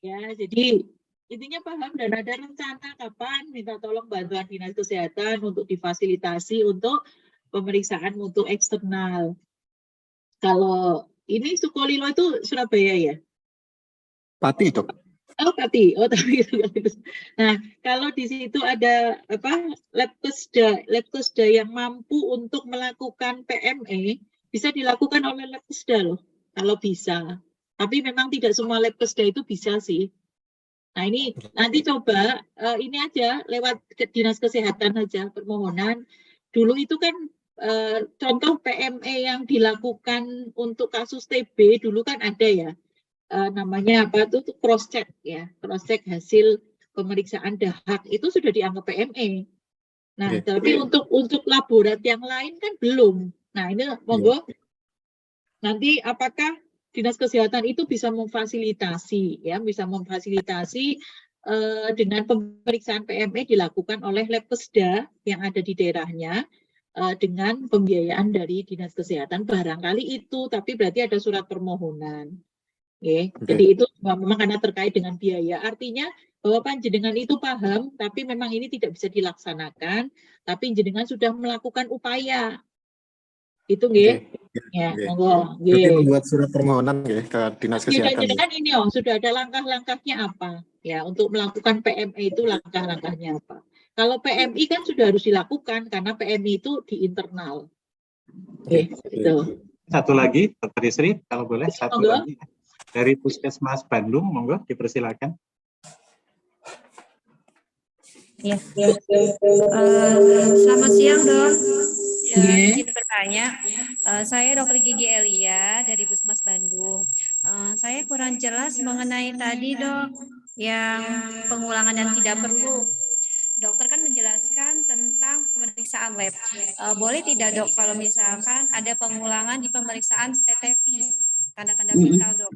Ya, jadi intinya paham dan ada rencana kapan minta tolong bantuan Dinas Kesehatan untuk difasilitasi untuk pemeriksaan mutu eksternal. Kalau ini Sukolilo itu Surabaya ya? Pati, Dok. Oh, Pati. Oh, tapi nah, kalau di situ ada Labkesda yang mampu untuk melakukan PME, bisa dilakukan oleh Labkesda loh, kalau bisa. Tapi memang tidak semua Labkesda itu bisa sih. Nah, ini nanti coba ini aja lewat Dinas Kesehatan aja permohonan. Dulu itu kan contoh PME yang dilakukan untuk kasus TB dulu kan ada ya, namanya apa tuh cross check ya, cross check hasil pemeriksaan dahak itu sudah dianggap PME. Nah, tapi untuk laborat yang lain kan belum. Nah, ini monggo nanti apakah Dinas Kesehatan itu bisa memfasilitasi ya, bisa memfasilitasi dengan pemeriksaan PME dilakukan oleh Labkesda yang ada di daerahnya. Dengan pembiayaan dari Dinas Kesehatan barangkali itu, tapi berarti ada surat permohonan. Jadi itu memang karena terkait dengan biaya. Artinya bahwa panjenengan itu paham, tapi memang ini tidak bisa dilaksanakan, tapi panjenengan sudah melakukan upaya. Itu nggih. Ya, monggo. Jadi membuat surat permohonan nggih ke Dinas Kesehatan. Kan ini sudah ada langkah-langkahnya apa ya untuk melakukan PME itu langkah-langkahnya apa. Kalau PMI kan sudah harus dilakukan karena PMI itu di internal. Gitu. Satu lagi, Dr. Isri, kalau boleh satu lagi dari Puskesmas Bandung, monggo dipersilakan. Ya. Selamat siang, Dok. Izin bertanya, saya Dr. Gigi Elia dari Puskesmas Bandung. Saya kurang jelas mengenai tadi, Dok, yang pengulangan yang tidak perlu. Dokter kan menjelaskan tentang pemeriksaan lab. Boleh tidak, Dok, kalau misalkan ada pengulangan di pemeriksaan TTV, tanda-tanda vital, Dok.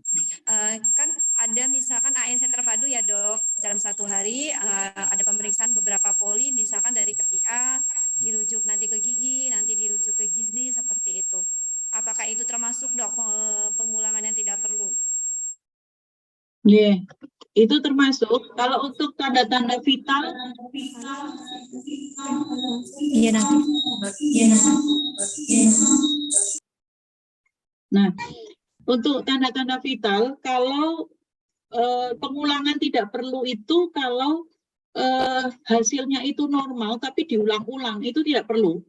Kan ada misalkan ANC terpadu ya, Dok, dalam satu hari ada pemeriksaan beberapa poli, misalkan dari kaki A, dirujuk nanti ke gigi, nanti dirujuk ke gizi, seperti itu. Apakah itu termasuk, Dok, pengulangan yang tidak perlu? Iya, itu termasuk. Kalau untuk tanda-tanda vital, iya nanti. Nah, untuk tanda-tanda vital, kalau pengulangan tidak perlu itu kalau hasilnya itu normal tapi diulang-ulang, itu tidak perlu.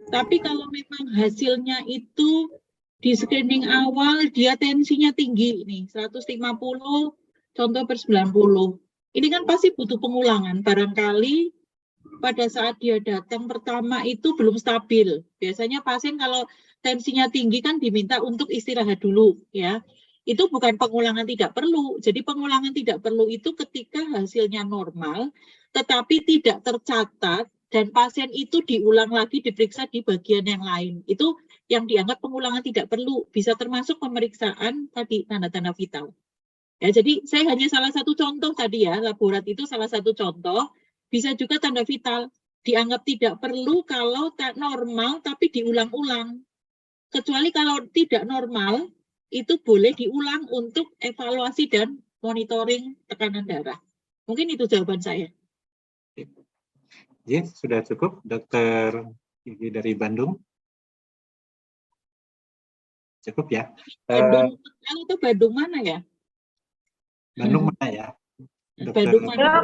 Tapi kalau memang hasilnya itu di screening awal dia tensinya tinggi nih, 150 contoh per 90. Ini kan pasti butuh pengulangan. Barangkali pada saat dia datang pertama itu belum stabil. Biasanya pasien kalau tensinya tinggi kan diminta untuk istirahat dulu ya. Itu bukan pengulangan tidak perlu. Jadi pengulangan tidak perlu itu ketika hasilnya normal tetapi tidak tercatat dan pasien itu diulang lagi diperiksa di bagian yang lain. Itu yang dianggap pengulangan tidak perlu, bisa termasuk pemeriksaan tadi tanda-tanda vital. Ya, jadi saya hanya salah satu contoh tadi ya, laborat itu salah satu contoh. Bisa juga tanda vital dianggap tidak perlu kalau normal tapi diulang-ulang. kecuali kalau tidak normal, itu boleh diulang untuk evaluasi dan monitoring tekanan darah. Mungkin itu jawaban saya. Ya, sudah cukup, Dokter Gigi dari Bandung. Cukup ya. Bandung Tegal itu Bandung mana ya? Bandung mana ya? Bandung mana?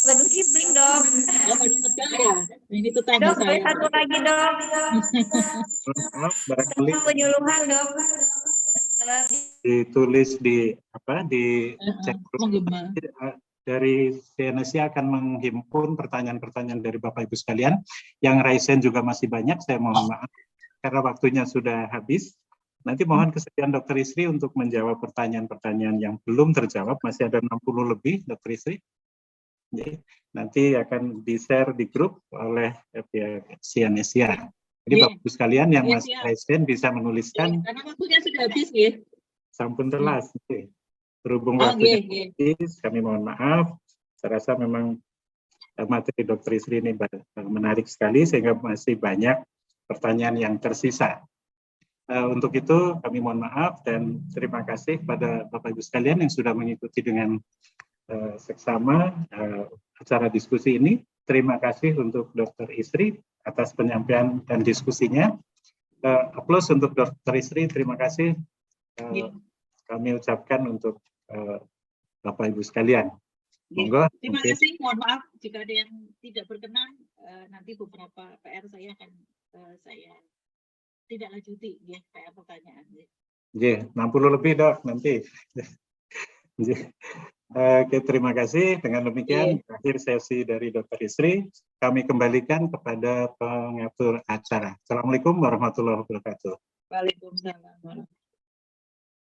Bandung Kibling dok. Oh, Bandung Tegal ya. Ini tetangga Dok, saya. satu lagi dok. Maaf, barangkali Penyuluhan dok. ditulis di apa di chat Menggema. dari CNSI akan menghimpun pertanyaan-pertanyaan dari Bapak Ibu sekalian. Yang raisen juga masih banyak, saya mohon maaf karena waktunya sudah habis. Nanti mohon kesediaan Dr. Isri untuk menjawab pertanyaan-pertanyaan yang belum terjawab, masih ada 60 lebih Dr. Isri. Jadi, nanti akan di-share di grup oleh pihak CNSI. Jadi Bapak Ibu sekalian yang masih raisen bisa menuliskan. Karena waktunya sudah habis ya. Sampun telas. Berhubung waktunya habis, kami mohon maaf. Saya rasa memang materi Dr. Isri ini menarik sekali sehingga masih banyak pertanyaan yang tersisa. Untuk itu kami mohon maaf dan terima kasih pada Bapak Ibu sekalian yang sudah mengikuti dengan seksama acara diskusi ini. Terima kasih untuk Dr. Isri atas penyampaian dan diskusinya. Aplaus untuk Dr. Isri, terima kasih. Kami ucapkan untuk Bapak Ibu sekalian. Monggo. Terima kasih, mohon maaf jika ada yang tidak berkenan, nanti beberapa PR saya akan saya tidak lanjuti ya PR pertanyaan. Oke, 60 lebih dok nanti. Oke, terima kasih. Dengan demikian akhir sesi dari Dr. Isri. Kami kembalikan kepada pengatur acara. Assalamualaikum warahmatullahi wabarakatuh. Waalaikumsalam.